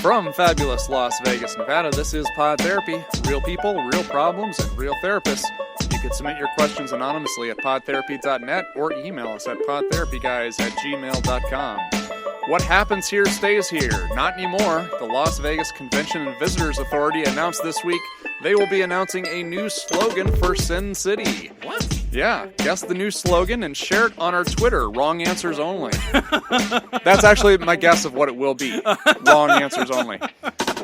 From fabulous Las Vegas, Nevada, this is Pod Therapy. Real people, real problems, and real therapists. You can submit your questions anonymously at podtherapy.net or email us at podtherapyguys@gmail.com. What happens here stays here. Not anymore. The Las Vegas Convention and Visitors Authority announced this week they will be announcing a new slogan for Sin City. What? Yeah, guess the new slogan and share it on our Twitter. Wrong answers only. That's actually my guess of what it will be. Wrong answers only.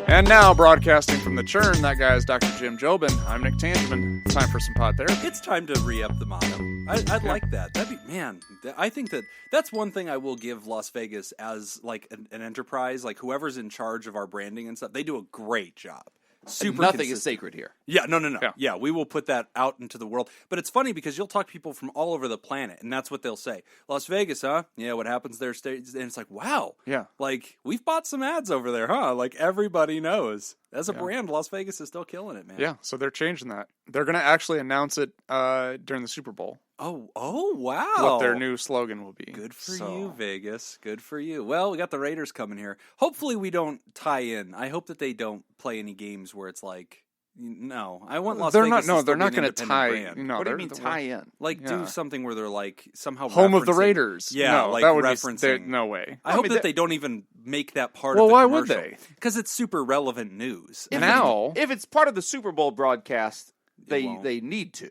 And now, broadcasting from the churn, that guy is Dr. Jim Jobin. I'm Nick Tangeman. Time for some pod therapy. It's time to re-up the motto. I'd like that. That'd be, man, I think that's one thing I will give Las Vegas as like an enterprise. Like whoever's in charge of our branding and stuff, they do a great job. Super nothing is sacred here. Yeah, no. Yeah, we will put that out into the world. But it's funny because you'll talk to people from all over the planet, and that's what they'll say. Las Vegas, huh? Yeah, what happens there stays. And it's like, wow. Yeah. Like, we've bought some ads over there, huh? Like, everybody knows. As a brand, Las Vegas is still killing it, man. Yeah, so they're changing that. They're going to actually announce it during the Super Bowl. Oh, wow. What their new slogan will be. Good for you, Vegas. Good for you. Well, we got the Raiders coming here. Hopefully we don't tie in. I hope that they don't play any games where it's like, no. I want Las Vegas to they're not going to tie. Brand. No, what do you mean tie in? Like do something where they're like somehow home of the referencing- Raiders. Yeah, no, like that would referencing. be no way. I hope that they don't even make that part Well, of the why commercial. would they? Because it's super relevant news. If it's part of the Super Bowl broadcast, won't. they need to.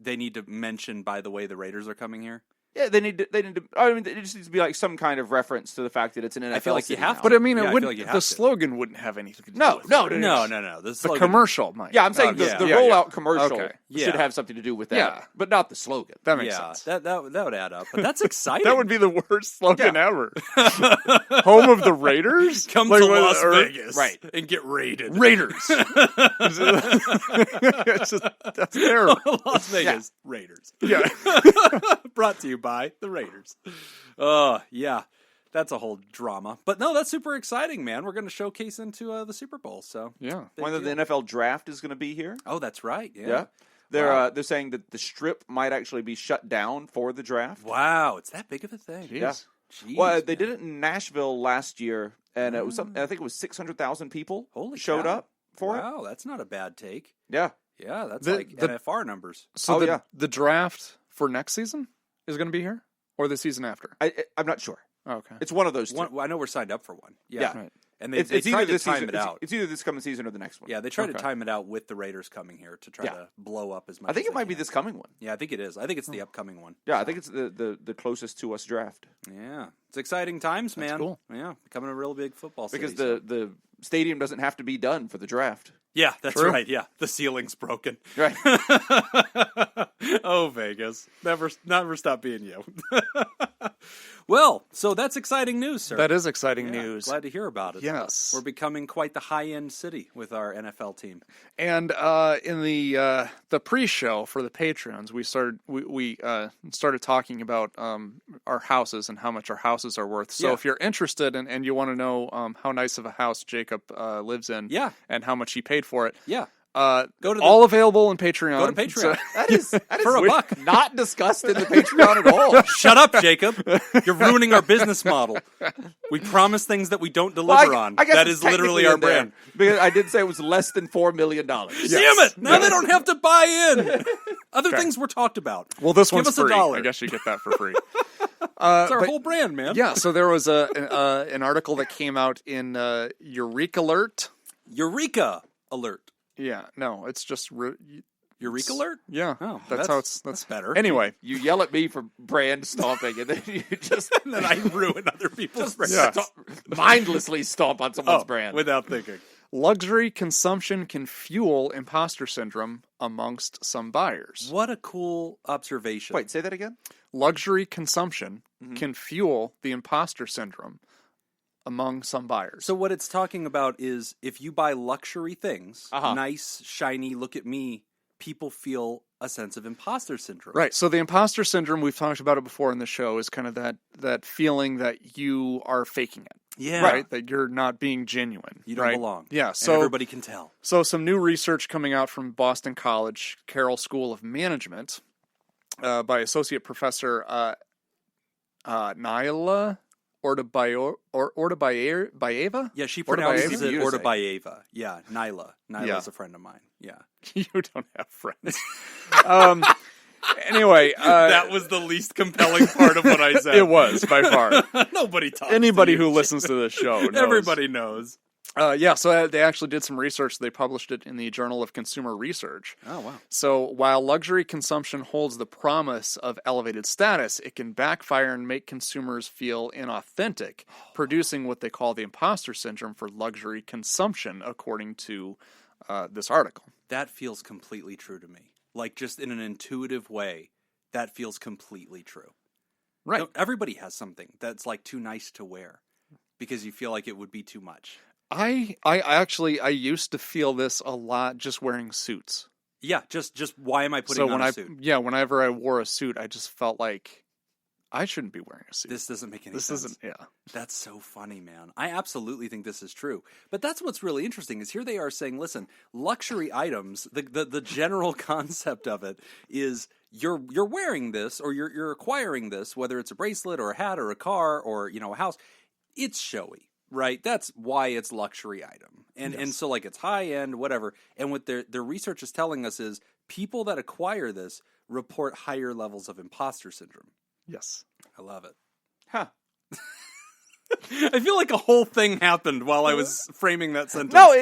They need to mention, by the way, the Raiders are coming here. Yeah, they need to. I mean, it just needs to be like some kind of reference to the fact that it's an NFL. I feel like you city have now. to. But I mean, Yeah, I it feel wouldn't. like you have The to. slogan wouldn't have anything to do. No, with no, it. No. The The slogan- commercial might. Yeah, I'm saying the rollout commercial Okay. should have something to do with that. Yeah. But not the slogan. That makes Yeah, sense. that would add up. But that's exciting. That would be the worst slogan ever. Home of the Raiders? Come Like, to what- Las or- Vegas, right. and get raided. Raiders. That's terrible. Las Vegas Raiders. Yeah. Brought to you by the Raiders. Yeah. That's a whole drama. But no, that's super exciting, man. We're going to showcase into the Super Bowl. So Yeah. Whether the NFL draft is going to be here. Oh, that's right. Yeah. Yeah. They're saying that the Strip might actually be shut down for the draft. Wow, it's that big of a thing. Yeah. Jeez, Well, they man. did it in Nashville last year, and it was I think it was 600,000 people Holy showed cow. up for it. Wow, that's not a bad take. Yeah. Yeah, that's The- like the- NFR numbers. So Oh, the draft for next season is going to be here? Or the season after? I'm not sure. Oh, okay. It's one of those two. I know we're signed up for one. Yeah. Yeah. Right. And they It's tried either to this time season. it out. It's either this coming season or the next one. Yeah, they tried to Okay. time it out with the Raiders coming here to try Yeah. to blow up as much I think as it might they be can. this coming one. Yeah, I think it is. I think it's the upcoming one. Yeah, I think it's the closest to us draft Yeah. It's exciting times, man. cool. Yeah, becoming a real big football city. because so- the stadium doesn't have to be done for the draft. Yeah, that's True. right. Yeah, the ceiling's broken. Right. Oh, Vegas. Never stop being you. Well, so that's exciting news, sir. That is exciting Yeah, news. Glad to hear about it. Yes. We're becoming quite the high-end city with our NFL team. And in the pre-show for the patrons, we started talking about our houses and how much our houses are worth. So Yeah. if you're interested and you want to know how nice of a house Jacob lives in, Yeah. and how much he paid for it, Yeah. go to the- all available in Patreon. Go to Patreon. That is For a buck. not discussed in the Patreon at all. Shut up, Jacob. You're ruining our business model. We promise things that we don't deliver on. I guess That it's is literally technically our in there, brand. because I did say it was less than $4 million. Damn it! Now they don't have to buy in. Other things were talked about. Well, this Give one's us free. $1. I guess you get that for free. It's our but- whole brand, man. Yeah, so there was an article that came out in Eureka Alert. Eureka alert. Yeah, no, it's just Eureka alert? yeah. Oh, that's how it's that's better. Anyway, You yell at me for brand stomping, and then you just And then I ruin other people's brands. Yeah. mindlessly stomp on someone's Oh, brand. without thinking. luxury consumption can fuel imposter syndrome amongst some buyers. What a cool observation. Wait, say that again? Luxury consumption Mm-hmm. can fuel the imposter syndrome among some buyers. So what it's talking about is if you buy luxury things, Uh-huh. nice, shiny, look at me, people feel a sense of imposter syndrome. Right. So the imposter syndrome, we've talked about it before in the show, is kind of that feeling that you are faking it. Yeah. Right. That you're not being genuine. You don't right? belong. Yeah. And So everybody can tell. So some new research coming out from Boston College Carroll School of Management by Associate Professor Naila Ortabayeva? Yeah, she Ortabayeva? pronounces it Beautiful. Ortabayeva. Yeah, Nyla. Nyla's Yeah. a friend of mine. Yeah. You don't have friends. Anyway, That was the least compelling part of what I said. it was by far. Nobody talks. Anybody to you, who listens to this show knows. Everybody knows. So they actually did some research. They published it in the Journal of Consumer Research. Oh, wow. So while luxury consumption holds the promise of elevated status, it can backfire and make consumers feel inauthentic, producing what they call the impostor syndrome for luxury consumption, according to this article. That feels completely true to me. Like, just in an intuitive way, that feels completely true. Right. You know, everybody has something that's, like, too nice to wear because you feel like it would be too much. I used to feel this a lot just wearing suits. Yeah, just why am I putting on a suit? Whenever I wore a suit, I just felt like I shouldn't be wearing a suit. This doesn't make any sense. Yeah. That's so funny, man. I absolutely think this is true. But that's what's really interesting is here they are saying, listen, luxury items, the general concept of it is you're wearing this or you're acquiring this, whether it's a bracelet or a hat or a car or, you know, a house, it's showy. Right, that's why it's luxury item, and so like it's high end, whatever. And what their research is telling us is people that acquire this report higher levels of imposter syndrome. Yes, I love it. Huh. I feel like a whole thing happened while I was framing that sentence. No,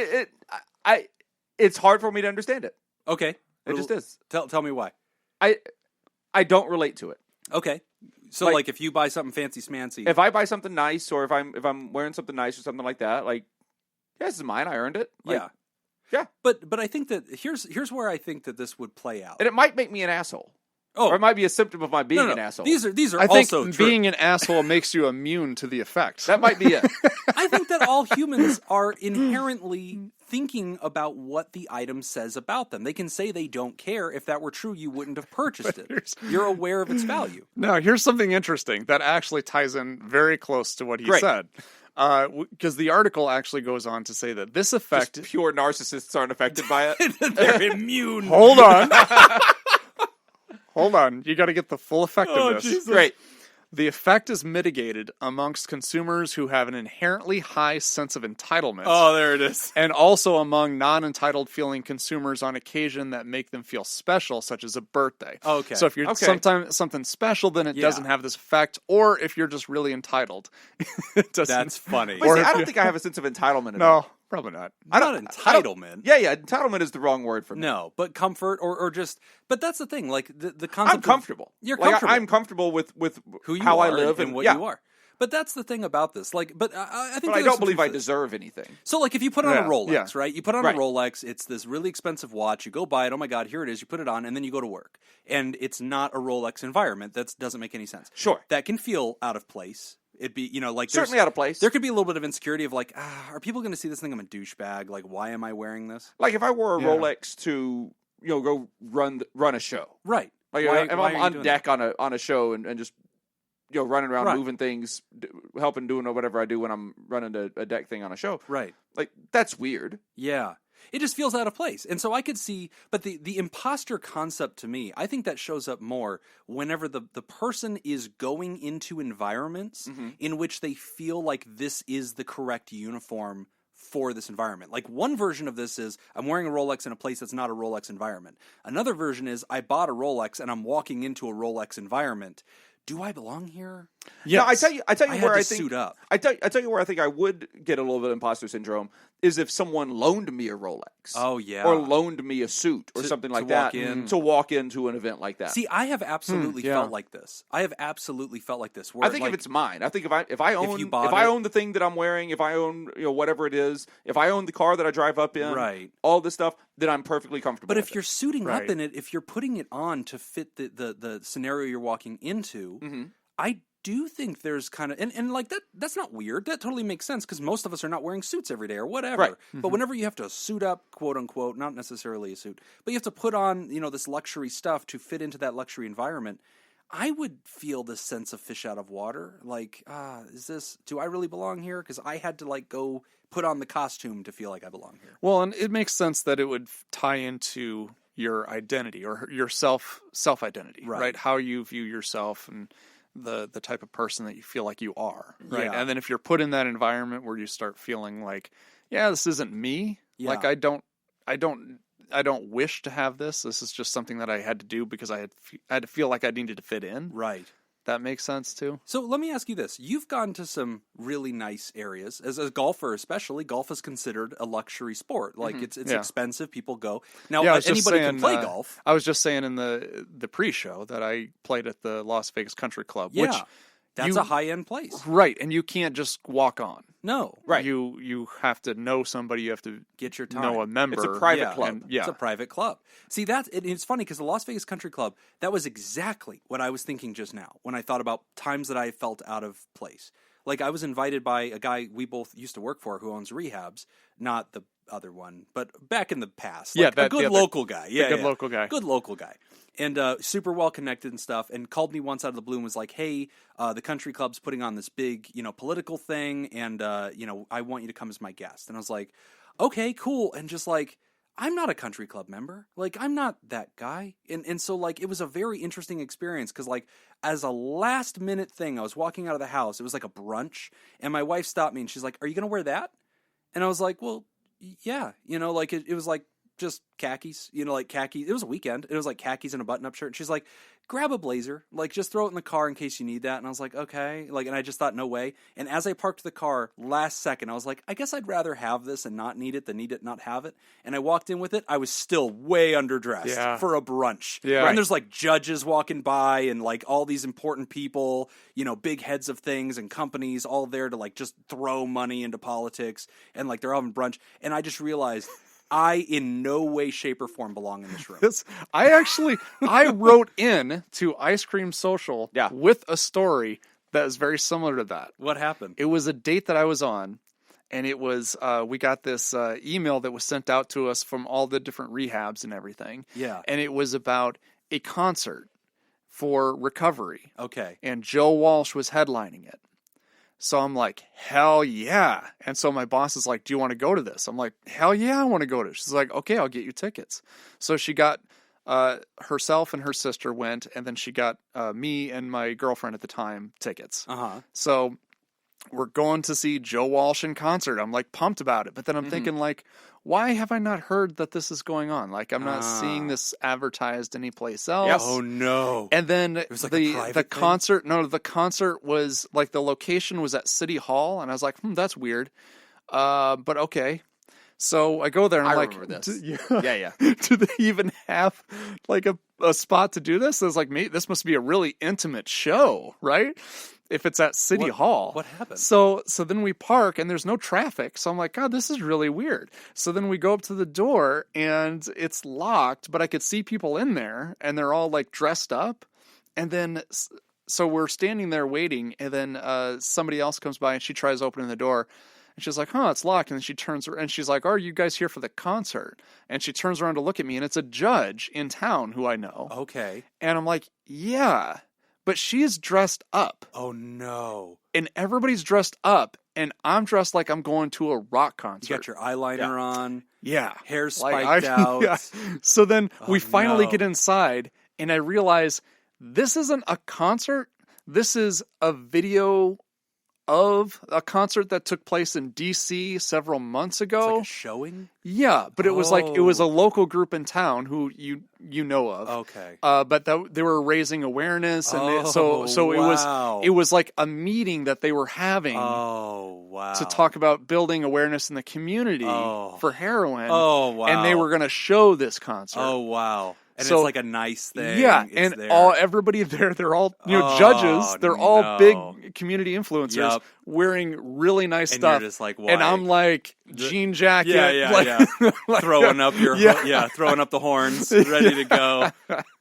it's hard for me to understand it. Okay, It just is. Tell me why. I don't relate to it. Okay, so like if you buy something fancy smancy, If I buy something nice, or if I'm wearing something nice or something like that, like, yeah, this is mine. I earned it. Like, yeah. yeah. But I think that here's where I think that this would play out. And it might make me an asshole. Oh, Or it might be a symptom of my being no. an asshole. These are I think also true. being an asshole makes you immune to the effect. That might be it. I think that all humans are inherently thinking about what the item says about them. They can say they don't care. If that were true, you wouldn't have purchased it. You're aware of its value. Now, here's something interesting that actually ties in very close to what he Great. said. Because the article actually goes on to say that this effect... Just pure narcissists aren't affected by it. They're immune. Hold on. Hold on. You got to get the full effect of this. Jesus. Great. The effect is mitigated amongst consumers who have an inherently high sense of entitlement. Oh, there it is. And also among non-entitled feeling consumers on occasion that make them feel special, such as a birthday. Okay. So if you're Okay. sometimes something special, then it Yeah. doesn't have this effect. Or if you're just really entitled, it doesn't. That's funny. But Or see, if I don't you- think I have a sense of entitlement at all. No, probably not. Not entitlement. Yeah, entitlement is the wrong word for me. No, but comfort or just. But that's the thing. Like the concept. I'm comfortable. You're Like, comfortable. I'm comfortable with who you how are I live and what yeah. you are. But that's the thing about this. Like, but I think. But I there's don't some believe truth I to this. deserve anything. So, like, if you put on Yeah, a Rolex, yeah. right? You put on Right. a Rolex. It's this really expensive watch. You go buy it. Oh my God, here it is. You put it on, and then you go to work, and it's not a Rolex environment. That doesn't make any sense. Sure. That can feel out of place. It'd be, like there's- Certainly out of place. There could be a little bit of insecurity of like, are people going to see this thing? I'm a douchebag. Like, why am I wearing this? Like if I wore a Yeah. Rolex to go run a show. Right. Like Why- if why I'm are you on doing deck on a show and just running around Right. moving things, helping doing whatever I do when I'm running a deck thing on a show. Right. Like that's weird. Yeah. It just feels out of place. And so I could see, but the imposter concept to me, I think that shows up more whenever the person is going into environments in which they feel like this is the correct uniform for this environment. Like one version of this is I'm wearing a Rolex in a place that's not a Rolex environment. Another version is I bought a Rolex and I'm walking into a Rolex environment. Do I belong here? Yes. No, I tell you I where had to I think suit up. I tell you where I think I would get a little bit of imposter syndrome is if someone loaned me a Rolex. Oh, yeah. Or loaned me a suit or To- something like to walk that in. to walk into an event like that. See, I have absolutely yeah. felt like this. I have absolutely felt like this. Where I think like, if it's mine, I think if I own you if bought I it- own the thing that I'm wearing, if I own whatever it is, if I own the car that I drive up in, Right. all this stuff, then I'm perfectly comfortable. But with if it. you're suiting up Right. in it, if you're putting it on to fit the scenario you're walking into, I do think there's kind of and like that's not weird. That totally makes sense because most of us are not wearing suits every day or whatever. Right. But whenever you have to suit up, quote unquote, not necessarily a suit, but you have to put on this luxury stuff to fit into that luxury environment. I would feel this sense of fish out of water. Like, do I really belong here? Because I had to like go put on the costume to feel like I belong here. Well, and it makes sense that it would tie into your identity or your self identity, Right. right? How you view yourself and the type of person that you feel like you are, right? Yeah. And then if you're put in that environment where you start feeling like, yeah, this isn't me. Yeah. Like I don't wish to have this. This is just something that I had to do because I had to feel like I needed to fit in. Right. That makes sense too. So let me ask you this. You've gone to some really nice areas. As a golfer especially, golf is considered a luxury sport. Like it's Yeah. expensive. People go. Now, Yeah, I was just anybody saying, can play golf. I was just saying in the pre-show that I played at the Las Vegas Country Club, Yeah. which That's a high-end place. right, and you can't just walk on. No. Right. You have to know somebody. You have to Get your time. know a member. It's a private Yeah. club. And, yeah. It's a private club. See, it's funny because the Las Vegas Country Club, that was exactly what I was thinking just now when I thought about times that I felt out of place. Like I was invited by a guy we both used to work for who owns rehabs, not the other one, but back in the past. Like Yeah, a good local guy. Yeah, good local guy. Good local guy. And super well connected and stuff, and called me once out of the blue and was like, hey, the country club's putting on this big, political thing, and, I want you to come as my guest. And I was like, okay, cool. And just like, I'm not a country club member. Like, I'm not that guy. And so, like, it was a very interesting experience because, like, as a last minute thing, I was walking out of the house. It was like a brunch, and my wife stopped me, and she's like, are you going to wear that? And I was like, well, yeah. Like, it was like, just khakis, like khakis. It was a weekend. It was like khakis and a button-up shirt. And she's like, grab a blazer, like just throw it in the car in case you need that. And I was like, okay. Like, and I just thought, no way. And as I parked the car last second, I was like, I guess I'd rather have this and not need it than need it, not have it. And I walked in with it. I was still way underdressed for a brunch. Yeah. And there's like judges walking by and like all these important people, big heads of things and companies all there to like just throw money into politics. And like they're having brunch. And I just realized I, in no way, shape, or form, belong in this room. I wrote in to Ice Cream Social Yeah. with a story that is very similar to that. What happened? It was a date that I was on, and it was we got this email that was sent out to us from all the different rehabs and everything. Yeah. And it was about a concert for recovery, Okay. and Joe Walsh was headlining it. So I'm like, hell yeah. And so my boss is like, do you want to go to this? I'm like, hell yeah, I want to go to it. She's like, okay, I'll get you tickets. So she got herself and her sister went, and then she got me and my girlfriend at the time tickets. Uh-huh. So we're going to see Joe Walsh in concert. I'm like pumped about it. But then I'm thinking like, why have I not heard that this is going on? Like I'm not seeing this advertised anyplace else. Yes. Oh no. And then was like a private the thing? concert, no, the concert was like the location was at City Hall, and I was like, that's weird. But okay. So I go there and I'm I like, remember this. Yeah. Do they even have like a spot to do this? It's like, this must be a really intimate show, right? If it's at City Hall. What happened? So then we park and there's no traffic. So I'm like, God, this is really weird. So then we go up to the door and it's locked, but I could see people in there and they're all like dressed up. And then, so we're standing there waiting, and then somebody else comes by and she tries opening the door. And she's like, it's locked. And then she turns around and she's like, are you guys here for the concert? And she turns around to look at me, and it's a judge in town who I know. Okay. And I'm like, yeah. But she's dressed up, Oh no. and everybody's dressed up, and I'm dressed like I'm going to a rock concert. You got your eyeliner on, yeah, hair Like, spiked out. Yeah. So then we finally no. get inside, and I realize this isn't a concert. This is a video of a concert that took place in D.C. several months It's ago. like a showing? Yeah, but it was like it was a Oh. local group in town who you know of. Okay. But they were raising awareness, and Oh, wow. it was like a meeting that they were having Oh, wow. to talk about building awareness in the community Oh. for heroin. Oh, wow. And they were going to show this concert. Oh, wow. And So- it's like a nice thing. Yeah, It's and there. everybody there, they're all Oh, judges. They're all no. big community influencers Yup. wearing really nice And stuff. you're just like, why? and I'm like jean jacket, Yeah, like, yeah. Throwing up your, Yeah. throwing up the horns, ready to go.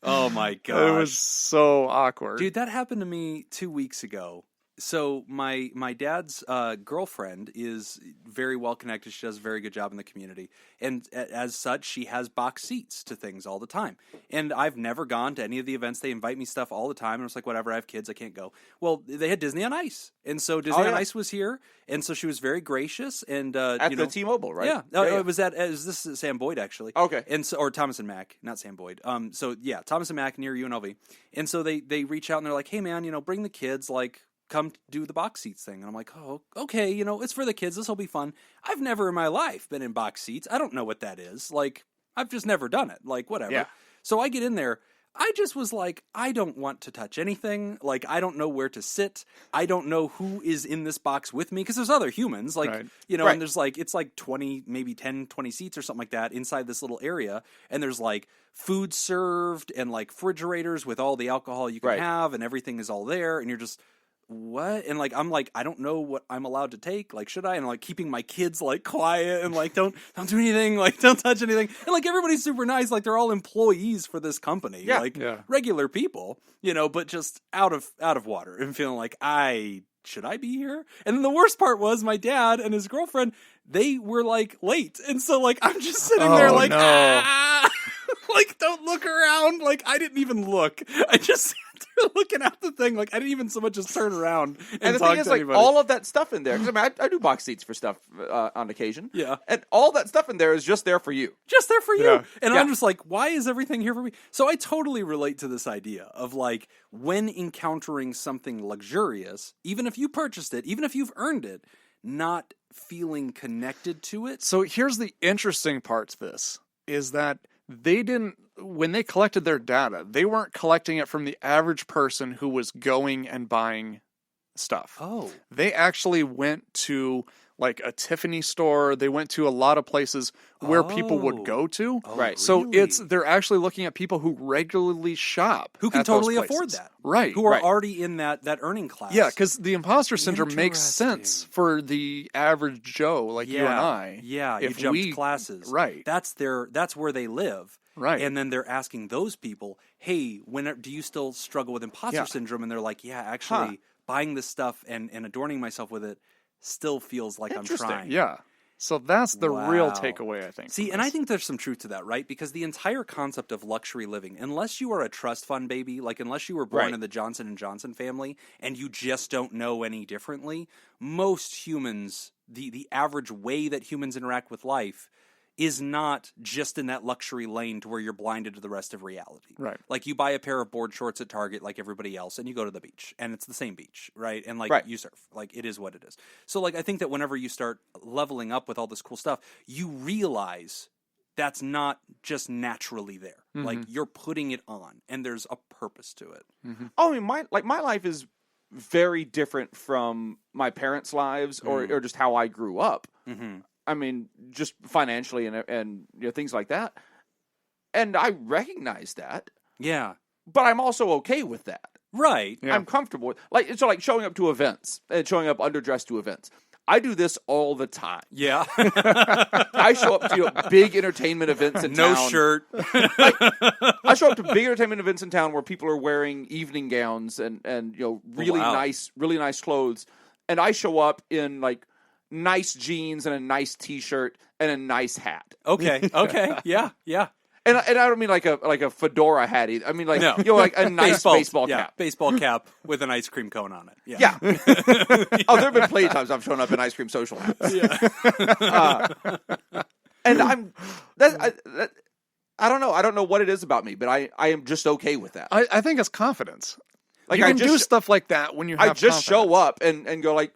Oh my gosh. It was so awkward. Dude, that happened to me 2 weeks ago. So my dad's girlfriend is very well connected. She does a very good job in the community, and as such, she has box seats to things all the time. And I've never gone to any of the events. They invite me stuff all the time, and it's like, whatever. I have kids, I can't go. Well, they had Disney on Ice, and so Disney on Ice was here, and so she was very gracious. And at the T-Mobile, right? Yeah, it was this is Sam Boyd actually. Okay, and so or Thomas and Mack, not Sam Boyd. So yeah, Thomas and Mack near UNLV, and so they reach out and they're like, hey man, bring the kids, like, come do the box seats thing. And I'm like, oh, okay, it's for the kids. This will be fun. I've never in my life been in box seats. I don't know what that is. Like, I've just never done it. Like, whatever. Yeah. So I get in there. I just was like, I don't want to touch anything. Like, I don't know where to sit. I don't know who is in this box with me because there's other humans. Like, Right. And there's like, it's like 20, maybe 10, 20 seats or something like that inside this little area. And there's like food served and like refrigerators with all the alcohol you can Right. have, and everything is all there. And you're just, what? And like, I'm like, I don't know what I'm allowed to take. Like, should I? And like keeping my kids like quiet and like, don't do anything. Like, don't touch anything. And like, everybody's super nice. Like, they're all employees for this company. Yeah. Like Yeah. regular people, but just out of water and feeling like, should I be here? And then the worst part was my dad and his girlfriend, they were like late. And so like, I'm just sitting there like, no. like, don't look around. Like, I didn't even look. I just sat there looking at the thing. Like, I didn't even so much as turn around and the talk thing is, to like, anybody. all of that stuff in there, because I do box seats for stuff on occasion. Yeah. And all that stuff in there is just there for you. Just there for you. Yeah. And Yeah. I'm just like, why is everything here for me? So I totally relate to this idea of like, when encountering something luxurious, even if you purchased it, even if you've earned it, not feeling connected to it. So here's the interesting part to this, is that when they collected their data, they weren't collecting it from the average person who was going and buying stuff. Oh. They actually went to like a Tiffany store. They went to a lot of places where people would go to. Oh, Right. So really? they're actually looking at people who regularly shop. Who can at those totally afford places. that. Right. Who are right. already in that earning class. Yeah, because the imposter syndrome makes sense Interesting. for the average Joe like you and I. Yeah, you If jumped classes. Right. That's where they live. Right. And then they're asking those people, hey, do you still struggle with imposter Yeah. syndrome? And they're like, yeah, actually, buying this stuff and adorning myself with it still feels like I'm Interesting. trying. Yeah. So that's the real Wow. takeaway, I think. See, from and I this. think there's some truth to that, right? Because the entire concept of luxury living, unless you are a trust fund baby, like unless you were born Right. in the Johnson & Johnson family and you just don't know any differently, most humans, the average way that humans interact with life is not just in that luxury lane to where you're blinded to the rest of reality. Right. Like you buy a pair of board shorts at Target like everybody else and you go to the beach and it's the same beach, right? And like Right. you surf. Like it is what it is. So like I think that whenever you start leveling up with all this cool stuff, you realize that's not just naturally there. Like you're putting it on and there's a purpose to it. Oh, I mean, my life is very different from my parents' lives or just how I grew up. Mm-hmm. I mean, just financially and things like that. And I recognize that, Yeah. but I'm also okay with that. Right. Yeah. I'm comfortable with like showing up to events and showing up underdressed to events. I do this all the time. Yeah. I show up to big entertainment events in No town. shirt. I show up to big entertainment events in town where people are wearing evening gowns and really Wow. nice clothes, and I show up in like nice jeans and a nice T-shirt and a nice hat. Okay. Okay. Yeah. Yeah. And I don't mean like a fedora hat either. I mean like No. like a nice baseball yeah, cap. baseball cap with an ice cream cone on it. Yeah. Oh, there have been plenty of times I've shown up in ice cream social hats. Yeah. And I don't know. I don't know what it is about me, but I am just okay with that. I think it's confidence. Like you I can just do stuff like that when you have I just show confidence. up and go like,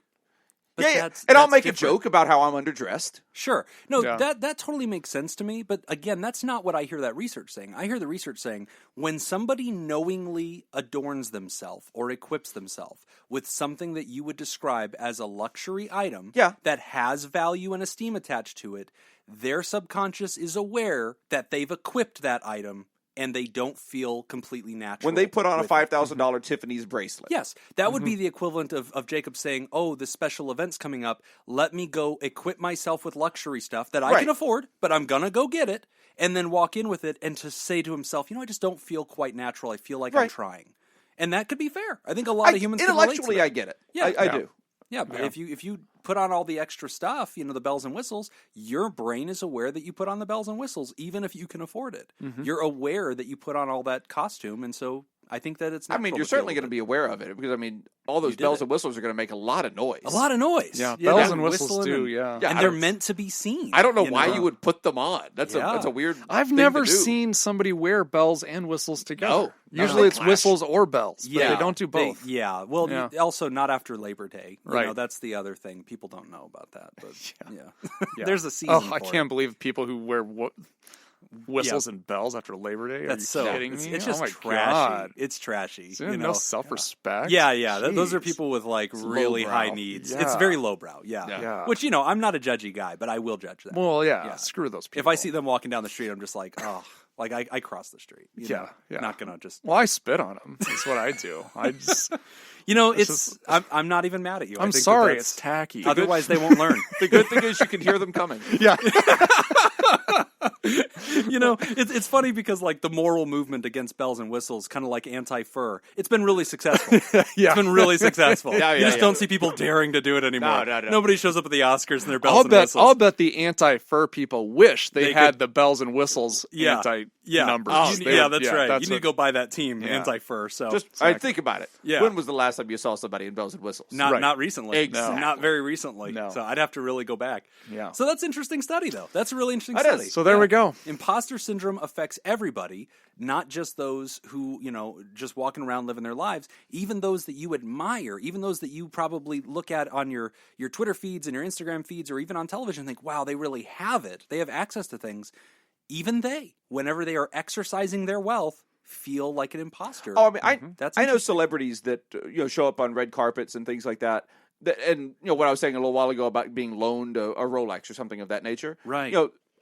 But yeah, that's- and I'll that's make different. a joke about how I'm underdressed. Sure. No, Yeah. that totally makes sense to me. But again, that's not what I hear that research saying. I hear the research saying when somebody knowingly adorns themselves or equips themselves with something that you would describe as a luxury item Yeah. that has value and esteem attached to it, their subconscious is aware that they've equipped that item and they don't feel completely natural. When they put on a with it. $5,000 Tiffany's bracelet. Yes, that would be the equivalent of Jacob saying, oh, this special event's coming up. Let me go equip myself with luxury stuff that I Right. can afford, but I'm going to go get it, and then walk in with it and to say to himself, I just don't feel quite natural. I feel like I'm Right. trying. And that could be fair. I think a lot of humans can relate to intellectually, that. I get it. Yeah. I do. Yeah, but if you put on all the extra stuff, the bells and whistles, your brain is aware that you put on the bells and whistles, even if you can afford it. Mm-hmm. You're aware that you put on all that costume, and so I think that it's. I mean, you're certainly going to be aware of it because all those bells and whistles are going to make a lot of noise. A lot of noise. Yeah, bells and whistles do. Yeah, and they're meant to be seen. I don't know why you would put them on. That's a weird. I've thing never to do. seen somebody wear bells and whistles together. No. Usually it's Clash. whistles or bells, but they don't do both. Well, also not after Labor Day. Right. That's the other thing. People don't know about that. But Yeah. there's a season. Oh, I for can't believe people who wear whistles and bells after Labor Day. That's Are you so. kidding me? It's just oh my trashy. God. It's trashy. No self-respect. Yeah. Those are Jeez. people with really lowbrow. high needs. Yeah. It's very lowbrow. Yeah. Which I'm not a judgy guy, but I will judge that. Well, screw those people. If I see them walking down the street, I'm just like, oh, like I cross the street. Yeah. Not gonna just. Well, I spit on them. That's what I do. I just. I'm not even mad at you. I I'm think sorry. that's- It's tacky. Otherwise, they won't learn. The good thing is you can hear them coming. Yeah. It's funny because the moral movement against bells and whistles, kind of like anti-fur, it's been really successful. It's been really successful. You just don't see people daring to do it anymore. No. Nobody shows up at the Oscars in their bells and whistles. I'll bet the anti-fur people wish they had the bells and whistles anti-numbers. That's right. You need to go buy that team, anti-fur. So think about it. Yeah. When was the last time you saw somebody in bells and whistles? Not recently. Exactly. Not very recently. No. So I'd have to really go back. Yeah. So that's an interesting study, though. That's a really interesting That study. is. So there we go. Imposter syndrome affects everybody, not just those who, just walking around living their lives, even those that you admire, even those that you probably look at on your Twitter feeds and your Instagram feeds or even on television and think, wow, they really have it. They have access to things. Even they, whenever they are exercising their wealth, feel like an imposter. Oh, I mean, I know celebrities that show up on red carpets and things like that. And what I was saying a little while ago about being loaned a Rolex or something of that nature. Right.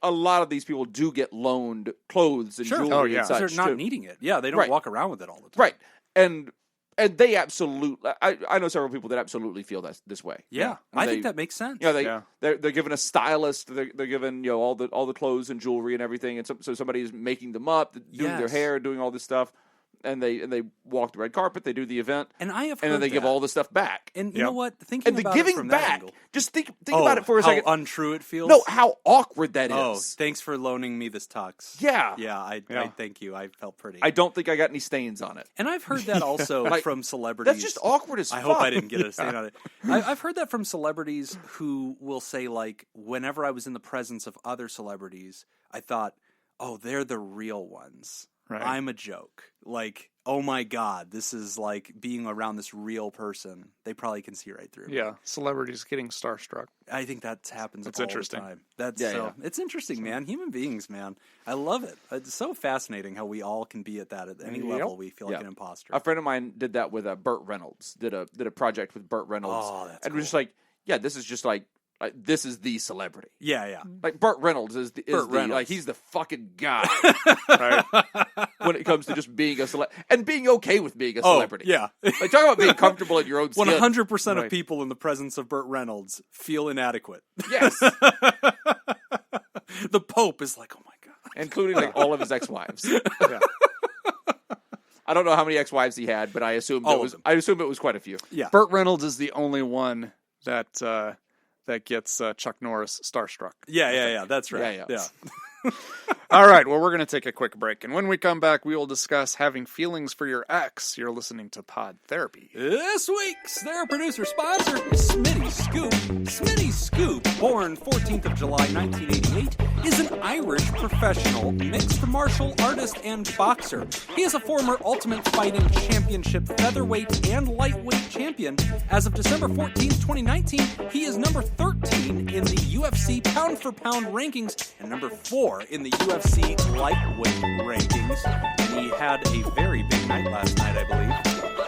A lot of these people do get loaned clothes and jewelry and such. Because they're not too. needing it. Yeah, they don't walk around with it all the time. Right. And they absolutely. I know several people that absolutely feel this way. Yeah, I think that makes sense. They're given a stylist. They're given all the clothes and jewelry and everything, and so somebody's making them up, doing their hair, doing all this stuff. And they walk the red carpet. They do the event, and I have heard and then they give all the stuff back. And you know what? Thinking and the about giving it from back. that angle, just think about it for a second. How untrue it feels. No, how awkward that is. Oh, thanks for loaning me this tux. Yeah, I thank you. I felt pretty. I don't think I got any stains on it. And I've heard that also from celebrities. That's just awkward as fuck. I hope I didn't get a stain on it. I've heard that from celebrities who will say, whenever I was in the presence of other celebrities, I thought, oh, they're the real ones. Right. I'm a joke. Oh my God, this is like being around this real person. They probably can see right through me. Yeah, celebrities getting starstruck. I think that happens all interesting. the time. That's It's interesting, man. Human beings, man. I love it. It's so fascinating how we all can be at any level we feel like an imposter. A friend of mine did that with Burt Reynolds. Did a project with Burt Reynolds. Oh, that's and cool. was just like, this is just like this is the celebrity. Yeah. Like Burt Reynolds is Reynolds. he's the fucking guy. Right? When it comes to just being a celebrity and being okay with being a celebrity. Yeah. Talk about being comfortable in your own skin. 100% of people in the presence of Burt Reynolds feel inadequate. Yes. The Pope is like, oh my God. Including all of his ex-wives. Yeah. I don't know how many ex-wives he had, but I assume it was quite a few. Yeah. Burt Reynolds is the only one that gets Chuck Norris starstruck. Yeah. That's right. Yeah. All right, well, we're going to take a quick break. And when we come back, we will discuss having feelings for your ex. You're listening to Pod Therapy. This week's THERAPRODUCER sponsor is Smitty Scoop. Smitty Scoop, born 14th of July, 1988, is an Irish professional mixed martial artist and boxer. He is a former Ultimate Fighting Championship featherweight and lightweight champion. As of December 14th, 2019, he is number 13 in the UFC pound-for-pound rankings and number 4 in the UFC lightweight rankings. And he had a very big night last night, I believe.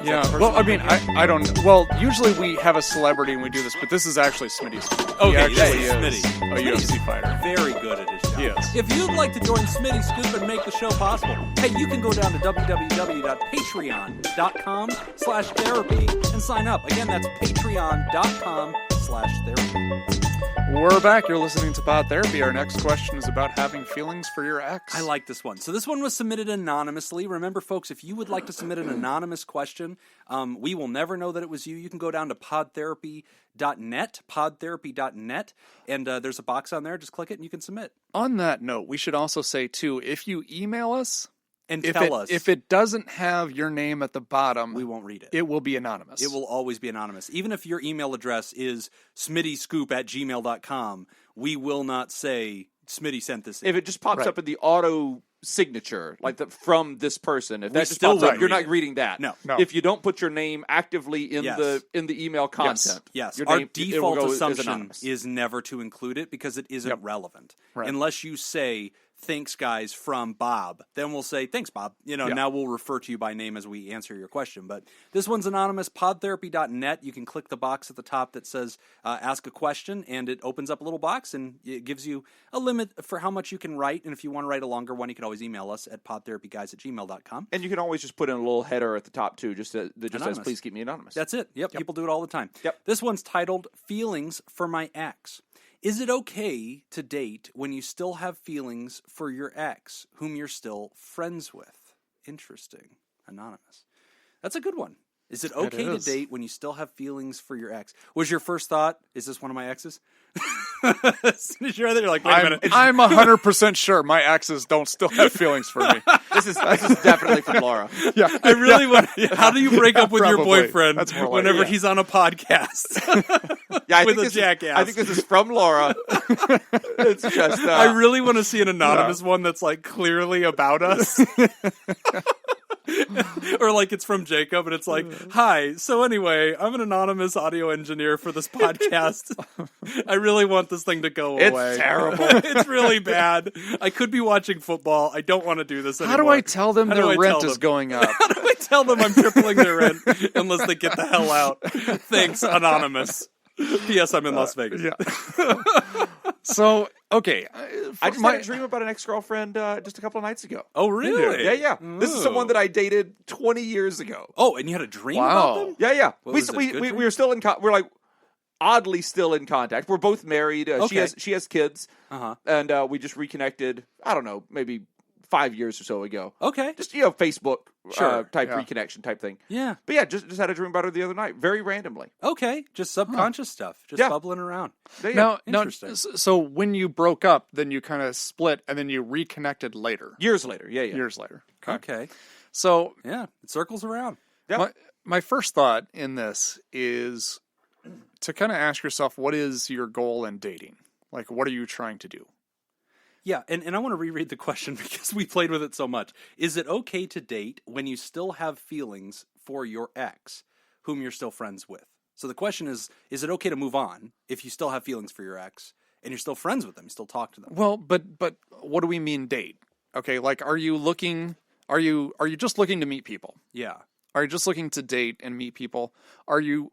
Yeah, well, I mean, I don't... Well, usually we have a celebrity and we do this, but this is actually Smitty's. Okay, he this actually is Smitty. a UFC fighter. Very good at his job. He is. If you'd like to join Smitty Scoop and make the show possible, hey, you can go down to www.patreon.com/therapy and sign up. Again, that's patreon.com/therapy. /therapy. We're back. You're listening to Pod Therapy. Our next question is about having feelings for your ex. I like this one. So this one was submitted anonymously. Remember, folks, if you would like to submit an anonymous question, we will never know that it was you. You can go down to podtherapy.net, and there's a box on there. Just click it and you can submit. On that note, we should also say, too, if you email us, and tell us. If it doesn't have your name at the bottom, we won't read it. It will be anonymous. It will always be anonymous. Even if your email address is smittyscoop@gmail.com, we will not say Smitty sent this in. If it just pops up in the auto signature, like from this person, if that just still pops up, wouldn't you're read not it. reading that. No. If you don't put your name actively in Yes. the email content, Yes. your Our name, it will default go as assumption anonymous. is never to include it because it isn't relevant. Right. Unless you say, thanks, guys, from Bob. Then we'll say, thanks, Bob. Now we'll refer to you by name as we answer your question. But this one's anonymous, podtherapy.net. You can click the box at the top that says ask a question, and it opens up a little box, and it gives you a limit for how much you can write. And if you want to write a longer one, you can always email us at podtherapyguys@gmail.com. And you can always just put in a little header at the top, too, that just says, Anonymous. please keep me anonymous. That's it. Yep. People do it all the time. Yep. This one's titled Feelings for My Ex. Is it okay to date when you still have feelings for your ex, whom you're still friends with? Interesting. Anonymous. That's a good one. Is it okay to date when you still have feelings for your ex? Was your first thought, is this one of my exes? As soon as you're there, you're like, wait a minute. I'm 100% sure my exes don't still have feelings for me. This is definitely from Laura. Yeah, I really want. How do you break up with your Probably. boyfriend That's more like whenever it. he's on a podcast? Yeah, I With think a jackass. I think this is from Laura. It's just. I really want to see an anonymous one that's like clearly about us. Or like it's from Jacob and it's like, hi, so anyway, I'm an anonymous audio engineer for this podcast. I really want this thing to go away. It's terrible. It's really bad. I could be watching football. I don't want to do this anymore. How do I tell them How do their I rent tell is them? going up? How do I tell them I'm tripling their rent unless they get the hell out? Thanks, anonymous. P.S. I'm in Las Vegas. Yeah. So, okay. I just had a dream about an ex-girlfriend just a couple of nights ago. Oh, really? Yeah. This is someone that I dated 20 years ago. Oh, and you had a dream Wow. about them? Yeah. What We was it, good dream? were still in we're like oddly still in contact. We're both married. Okay. She has kids. Uh-huh. And we just reconnected, I don't know, maybe 5 years or so ago. Okay. Just, Facebook Sure, type yeah. reconnection type thing. Yeah. But yeah, just had a dream about her the other night, very randomly. Okay. Just subconscious stuff. Just Yeah. bubbling around. Yeah. Now, Interesting. so when you broke up, then you kind of split, and then you reconnected later. Years later, yeah. Years later. Okay. So Yeah. It circles around. Yeah. my first thought in this is to kind of ask yourself, what is your goal in dating? Like, what are you trying to do? Yeah, and I want to reread the question because we played with it so much. Is it okay to date when you still have feelings for your ex, whom you're still friends with? So the question is it okay to move on if you still have feelings for your ex and you're still friends with them, you still talk to them? Well, but what do we mean date? Okay, like are you just looking to meet people? Yeah. Are you just looking to date and meet people? Are you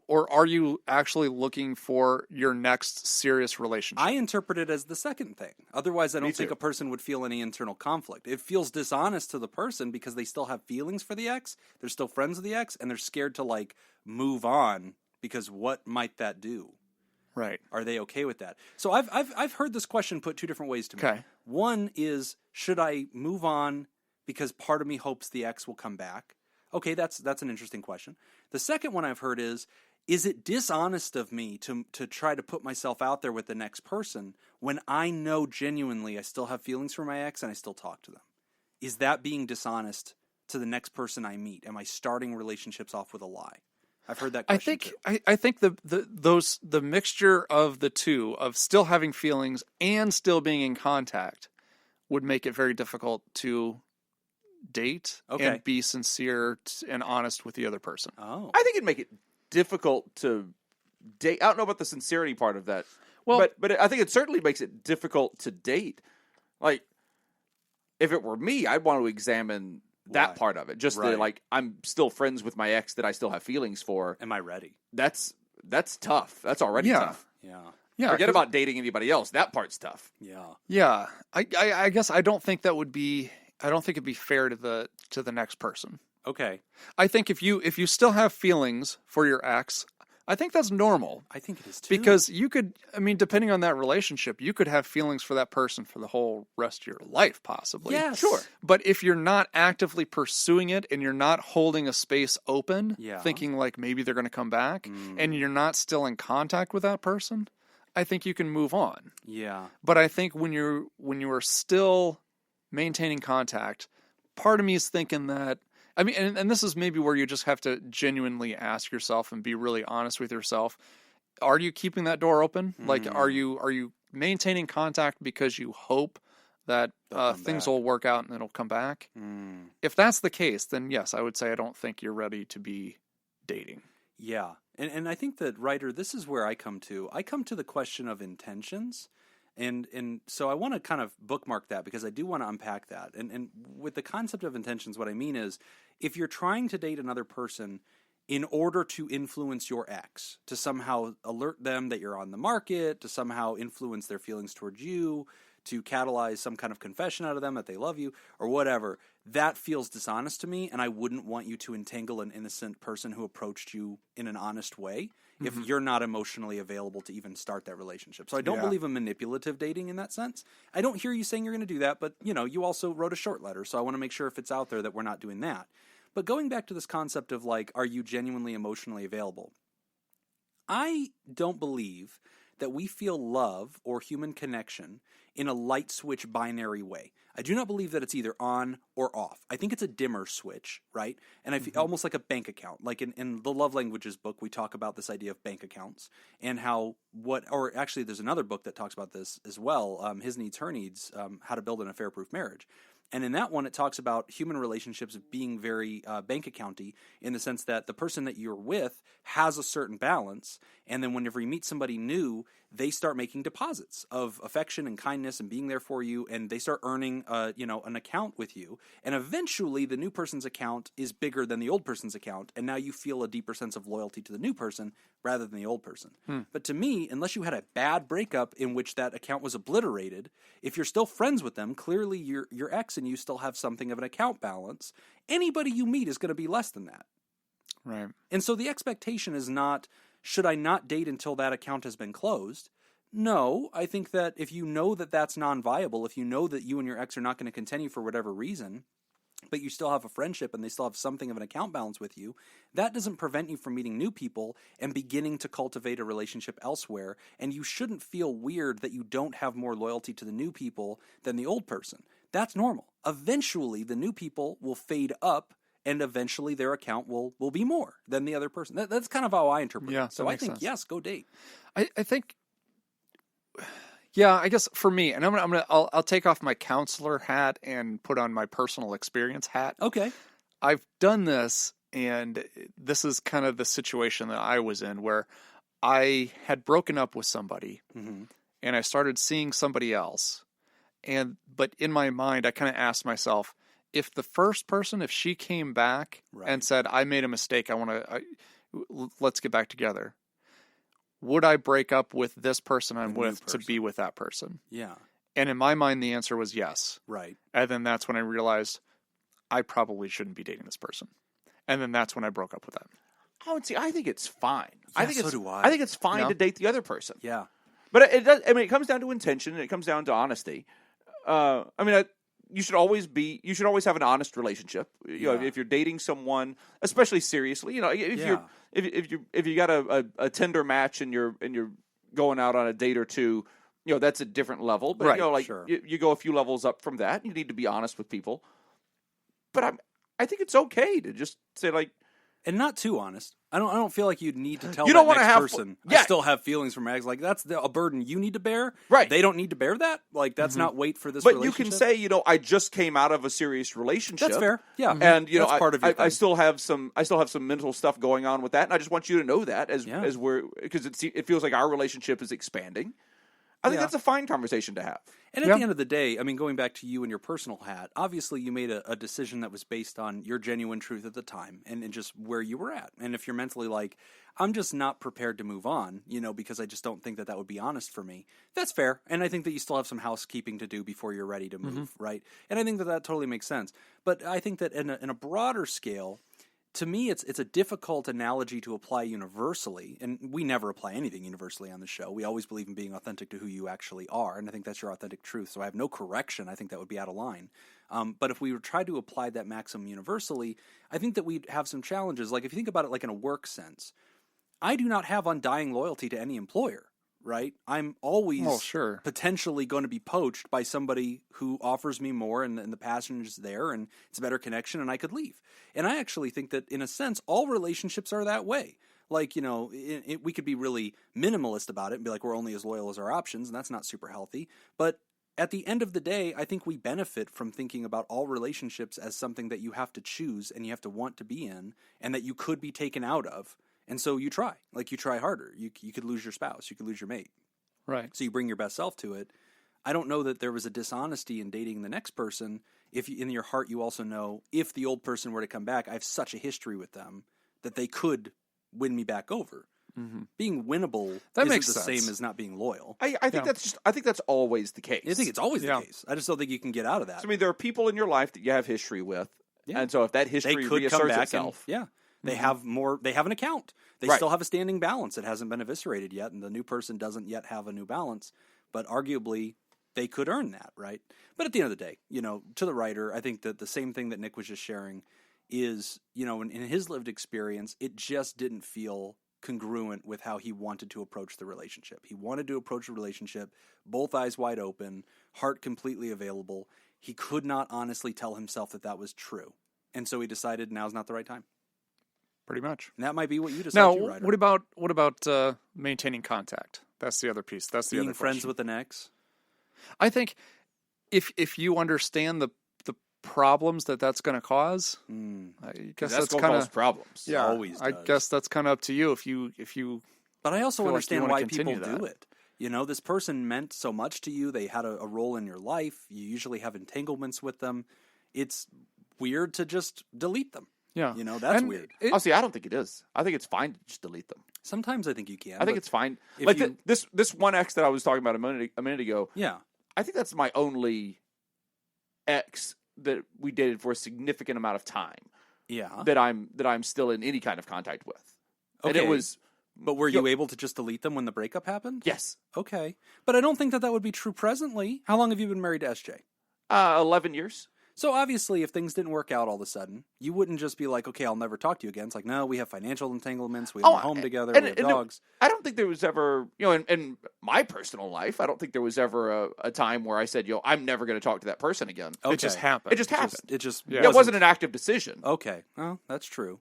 actually looking for your next serious relationship? I interpret it as the second thing. Otherwise, I don't think too. a person would feel any internal conflict. It feels dishonest to the person because they still have feelings for the ex, they're still friends with the ex, and they're scared to like move on because what might that do? Right. Are they okay with that? So I've heard this question put two different ways to me. Okay. One is, should I move on because part of me hopes the ex will come back? Okay, that's an interesting question. The second one I've heard is it dishonest of me to try to put myself out there with the next person when I know genuinely I still have feelings for my ex and I still talk to them? Is that being dishonest to the next person I meet? Am I starting relationships off with a lie? I've heard that question too. I think the mixture of the two, of still having feelings and still being in contact, would make it very difficult to date and be sincere and honest with the other person. Oh. I think it'd make it difficult to date. I don't know about the sincerity part of that. Well, but I think it certainly makes it difficult to date. Like, if it were me, I'd want to examine that Why? part of it. Just Right. the, like, I'm still friends with my ex that I still have feelings for. Am I ready? That's tough. That's already Yeah. tough. Yeah. yeah, Forget 'cause- about dating anybody else. That part's tough. Yeah. Yeah, I guess I don't think that would be. I don't think it'd be fair to the next person. Okay. I think if you still have feelings for your ex, I think that's normal. I think it is too. Because you could, I mean, depending on that relationship, you could have feelings for that person for the whole rest of your life, possibly. Yes. Sure. But if you're not actively pursuing it and you're not holding a space open, thinking like maybe they're going to come back, and you're not still in contact with that person, I think you can move on. Yeah. But I think when you are still maintaining contact, part of me is thinking that, I mean, and this is maybe where you just have to genuinely ask yourself and be really honest with yourself. Are you keeping that door open? Like, are you maintaining contact because you hope that things will work out and it'll come back? If that's the case, then yes, I would say I don't think you're ready to be dating. Yeah. And I think that, Ryder, this is where I come to. I come to the question of intentions. And so I want to kind of bookmark that because I do want to unpack that. And with the concept of intentions, what I mean is if you're trying to date another person in order to influence your ex, to somehow alert them that you're on the market, to somehow influence their feelings towards you, to catalyze some kind of confession out of them that they love you or whatever, that feels dishonest to me. And I wouldn't want you to entangle an innocent person who approached you in an honest way if you're not emotionally available to even start that relationship. So I don't believe in manipulative dating in that sense. I don't hear you saying you're going to do that, but you also wrote a short letter. So I want to make sure if it's out there that we're not doing that. But going back to this concept of like, are you genuinely emotionally available? I don't believe that we feel love or human connection in a light switch binary way. I do not believe that it's either on or off. I think it's a dimmer switch, right? And I feel almost like a bank account. Like in the Love Languages book, we talk about this idea of bank accounts and or actually there's another book that talks about this as well, His Needs, Her Needs, How to Build an Affair-Proof Marriage. And in that one, it talks about human relationships being very bank accounty in the sense that the person that you're with has a certain balance. And then whenever you meet somebody new, they start making deposits of affection and kindness and being there for you. And they start earning, an account with you. And eventually the new person's account is bigger than the old person's account. And now you feel a deeper sense of loyalty to the new person rather than the old person. But to me, unless you had a bad breakup in which that account was obliterated, if you're still friends with them, clearly your ex and you still have something of an account balance, anybody you meet is going to be less than that. Right. And so the expectation is not, should I not date until that account has been closed? No, I think that if you know that that's non-viable, if you know that you and your ex are not going to continue for whatever reason, but you still have a friendship and they still have something of an account balance with you, that doesn't prevent you from meeting new people and beginning to cultivate a relationship elsewhere. And you shouldn't feel weird that you don't have more loyalty to the new people than the old person. That's normal. Eventually, the new people will fade up and eventually their account will be more than the other person. That's kind of how I interpret it. So I think, yes, go date. I think... Yeah, I guess for me, and I'll take off my counselor hat and put on my personal experience hat. Okay. I've done this, and this is kind of the situation that I was in where I had broken up with somebody, and I started seeing somebody else. But in my mind, I kind of asked myself, if the first person, if she came back and said, I made a mistake, let's get back together. Would I break up with this person I'm with to be with that person? Yeah. And in my mind, the answer was yes. Right. And then that's when I realized I probably shouldn't be dating this person. And then that's when I broke up with them. Oh, and see, I think it's fine. Yeah, I do I. I think it's fine to date the other person. Yeah. But it does. I mean, it comes down to intention and it comes down to honesty. You should always have an honest relationship. You know, if you're dating someone, especially seriously, if you got a Tinder match and you're going out on a date or two, that's a different level. But you go a few levels up from that. You need to be honest with people. But I think it's okay to just say like, and not too honest. I don't feel like you'd need to tell you that don't next have, person, yeah. I still have feelings for my ex. Like, that's a burden you need to bear. Right. They don't need to bear that. Like, that's not weight for this but relationship. you can say, I just came out of a serious relationship. That's fair. Yeah. And, that's part of your I still have some mental stuff going on with that. And I just want you to know that as because it feels like our relationship is expanding. I think that's a fine conversation to have. And at the end of the day, I mean, going back to you and your personal hat, obviously you made a decision that was based on your genuine truth at the time and just where you were at. And if you're mentally like, I'm just not prepared to move on, because I just don't think that would be honest for me, that's fair. And I think that you still have some housekeeping to do before you're ready to move, right? And I think that totally makes sense. But I think that in a broader scale, to me, it's a difficult analogy to apply universally, and we never apply anything universally on the show. We always believe in being authentic to who you actually are, and I think that's your authentic truth. So I have no correction. I think that would be out of line. But if we tried to apply that maxim universally, I think that we'd have some challenges. Like if you think about it like in a work sense, I do not have undying loyalty to any employer, right? I'm always potentially going to be poached by somebody who offers me more and the passion is there and it's a better connection and I could leave. And I actually think that in a sense, all relationships are that way. Like, you know, we could be really minimalist about it and be like, we're only as loyal as our options, and that's not super healthy. But at the end of the day, I think we benefit from thinking about all relationships as something that you have to choose and you have to want to be in and that you could be taken out of. And so you try harder. You could lose your spouse. You could lose your mate. Right. So you bring your best self to it. I don't know that there was a dishonesty in dating the next person if in your heart you also know if the old person were to come back, I have such a history with them that they could win me back over. Mm-hmm. Being winnable isn't the same as not being loyal. I think that's always the case. I think it's always the case. I just don't think you can get out of that. So, I mean, there are people in your life that you have history with, and so if that history reasserts itself, they have more. They have an account. They still have a standing balance. It hasn't been eviscerated yet, and the new person doesn't yet have a new balance. But arguably, they could earn that, right? But at the end of the day, you know, to the writer, I think that the same thing that Nick was just sharing is, you know, in his lived experience, it just didn't feel congruent with how he wanted to approach the relationship. He wanted to approach the relationship, both eyes wide open, heart completely available. He could not honestly tell himself that was true. And so he decided now's not the right time. Pretty much. And that might be what you decide now, too, Ryder. What about maintaining contact? That's the other piece. That's the Being other friends question. with an ex? I think if you understand the problems that's going to cause, I guess that's kind of problems. Yeah, always does. I guess that's kind of up to you if you. But I also understand why people that. do it. You know, this person meant so much to you. They had a role in your life. You usually have entanglements with them. It's weird to just delete them. Yeah. You know, that's weird. Honestly, I don't think it is. I think it's fine to just delete them. Sometimes I think you can. I think it's fine. Like this one ex that I was talking about a minute ago. Yeah. I think that's my only ex that we dated for a significant amount of time. Yeah. That I'm still in any kind of contact with. Okay. And it was. But were you able to just delete them when the breakup happened? Yes. Okay. But I don't think that would be true presently. How long have you been married to SJ? 11 years. So obviously, if things didn't work out all of a sudden, you wouldn't just be like, okay, I'll never talk to you again. It's like, no, we have financial entanglements. We own a home together. We have dogs. I don't think there was ever, in my personal life, I don't think there was ever a time where I said, I'm never going to talk to that person again. Okay. It just happened. It wasn't an active decision. Okay. Well, that's true.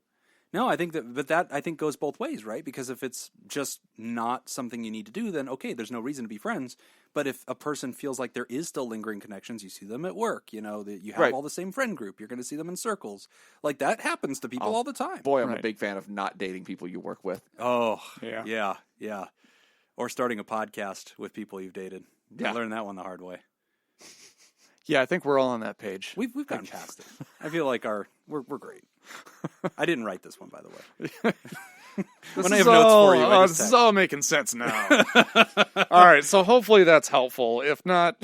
No, I think that I think goes both ways, right? Because if it's just not something you need to do, then okay, there's no reason to be friends. But if a person feels like there is still lingering connections, you see them at work, you know, that you have all the same friend group, you're going to see them in circles. Like that happens to people all the time. Boy, I'm a big fan of not dating people you work with. Oh, yeah. Or starting a podcast with people you've dated. I learned that one the hard way. Yeah, I think we're all on that page. We've gotten past it. I feel like we're great. I didn't write this one, by the way. When I have notes for you, this is all making sense now. All right, so hopefully that's helpful. If not,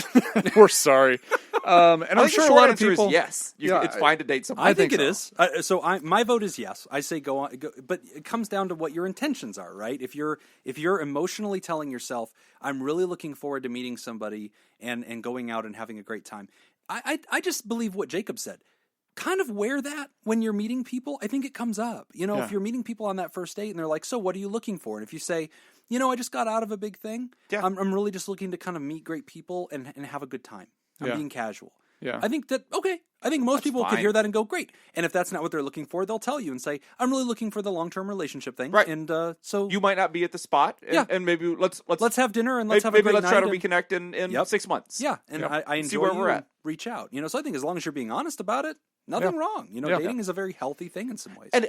we're sorry. And I'm sure a lot of people. Yes, it's fine to date someone. I think it is. So my vote is yes. I say go on, but it comes down to what your intentions are, right? If you're emotionally telling yourself, "I'm really looking forward to meeting somebody and going out and having a great time," I just believe what Jacob said. Kind of wear that when you're meeting people. I think it comes up. You know, if you're meeting people on that first date and they're like, so what are you looking for? And if you say, I just got out of a big thing. Yeah. I'm really just looking to kind of meet great people and have a good time. I'm being casual. Yeah. I think most people could hear that and go, great. And if that's not what they're looking for, they'll tell you and say, I'm really looking for the long-term relationship thing. Right. And so you might not be at the spot. And maybe let's have dinner and let's have a great night. Maybe let's try to reconnect in 6 months. Yeah. And I enjoy see where we're at. Reach out. So I think as long as you're being honest about it, nothing wrong. Dating is a very healthy thing in some ways. And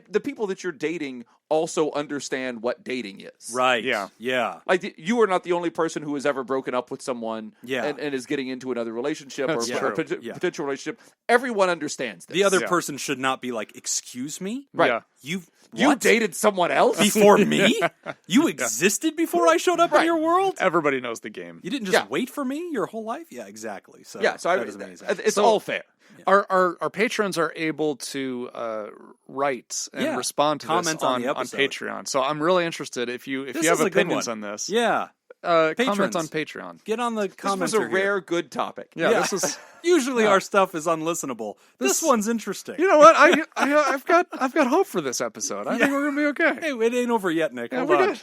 the people that you're dating also understand what dating is. Right. Yeah. Like you are not the only person who has ever broken up with someone and is getting into another relationship or potential relationship. everyone understands this. The other Yeah. person should not be like, "Excuse me, Right. Yeah. you You dated someone else? before me? You existed before I showed up in your world? Everybody knows the game. You didn't just Yeah. wait for me your whole life? Yeah, exactly. So Yeah, so that is amazing. it's all fair. Our patrons are able to write and Yeah. respond to Comment this on the on episode. Patreon. So I'm really interested if you This have is a good opinions one. on this. Yeah, Comment Patrons. on Patreon. get on the This comments. was a rare good topic. Yeah, this is. Usually our stuff is unlistenable. This one's interesting. You know what? I've got hope for this episode. I think we're gonna be okay. Hey, it ain't over yet, Nick. Hold we're on. good.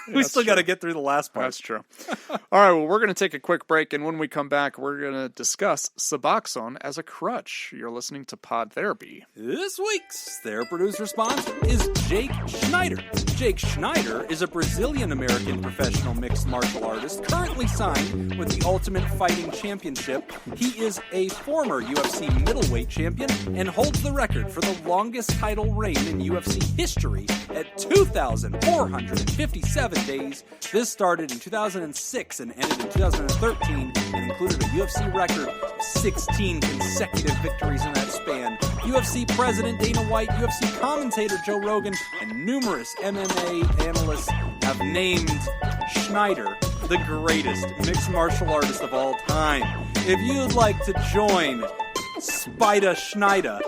We still got to get through the last part. That's true. All right, well, we're going to take a quick break, and when we come back, we're going to discuss Suboxone as a crutch. You're listening to Pod Therapy. This week's TheraProducer sponsor is Jake Schneider. Jake Schneider is a Brazilian-American professional mixed martial artist currently signed with the Ultimate Fighting Championship. He is a former UFC middleweight champion and holds the record for the longest title reign in UFC history at 2,457 days. This started in 2006 and ended in 2013 and included a UFC record of 16 consecutive victories in that span. UFC President Dana White, UFC commentator Joe Rogan, and numerous MMA analysts have named Schneider the greatest mixed martial artist of all time. If you'd like to join Spider Schneider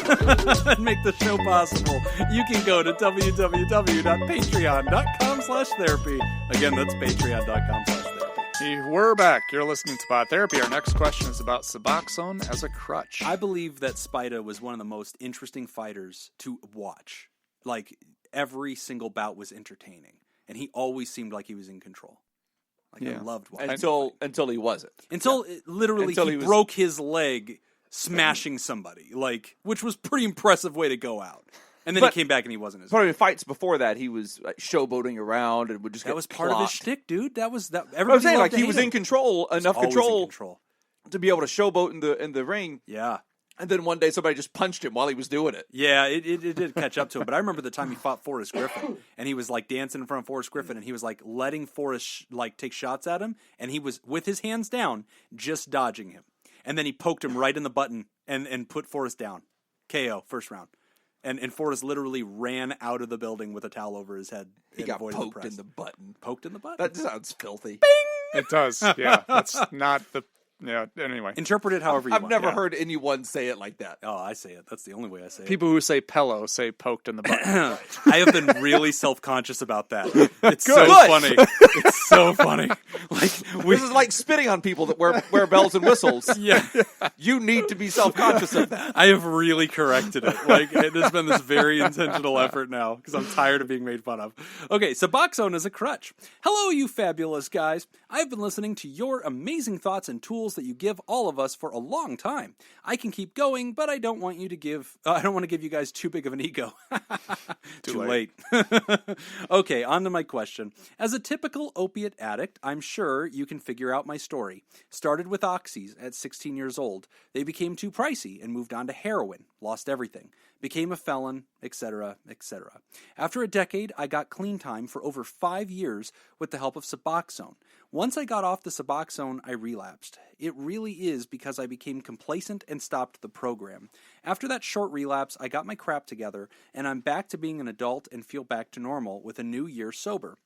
and make the show possible, you can go to www.patreon.com/therapy. Again, that's patreon.com/therapy. We're back. You're listening to Pod Therapy. Our next question is about Suboxone as a crutch. I believe that Spida was one of the most interesting fighters to watch. Like, every single bout was entertaining, and he always seemed like he was in control. Like, I loved watching Until he wasn't. Until literally Until he he was- broke his leg smashing somebody, like, which was pretty impressive way to go out. And then But- he came back and he wasn't as But I mean, fights before that, he was like, showboating around and would just That get was part of his clocked. shtick, dude. That was that. I was Everybody saying, loved like, to he hate was him. in control, enough Always control, in control. to be able to showboat in the ring. Yeah. And then one day somebody just punched him while he was doing it. Yeah, it did catch up to him. But I remember the time he fought Forrest Griffin, and he was like dancing in front of Forrest Griffin, and he was like letting Forrest take shots at him, and he was with his hands down, just dodging him. And then he poked him right in the button and put Forrest down. KO, first round. And Forrest literally ran out of the building with a towel over his head. He and got avoided poked press. in the button. Poked in the butt. That sounds filthy. It does. Yeah, that's not the. Yeah. Anyway, Interpret it however you I've want. never Yeah. heard anyone say it like that. Oh, I say it. That's the only way I say it. people who say pillow say poked in the butt. I have been really self-conscious about that. It's so Good. funny. It's so funny. Like This is like spitting on people that wear bells and whistles. yeah. You need to be self-conscious of that. I have really corrected it. Like, there's been this very intentional effort now because I'm tired of being made fun of. Okay, Suboxone is a crutch. Hello, you fabulous guys. I've been listening to your amazing thoughts and tools that you give all of us for a long time. I can keep going, but I don't want you to give. I don't want to give you guys too big of an ego. Too late. Okay, on to my question. As a typical opiate addict, I'm sure you can figure out my story. Started with oxys at 16 years old. They became too pricey and moved on to heroin. Lost everything. Became a felon, etc., etc. After a decade, I got clean time for over 5 years with the help of Suboxone. Once I got off the Suboxone, I relapsed. It really is because I became complacent and stopped the program. After that short relapse, I got my crap together, and I'm back to being an adult and feel back to normal with a new year sober.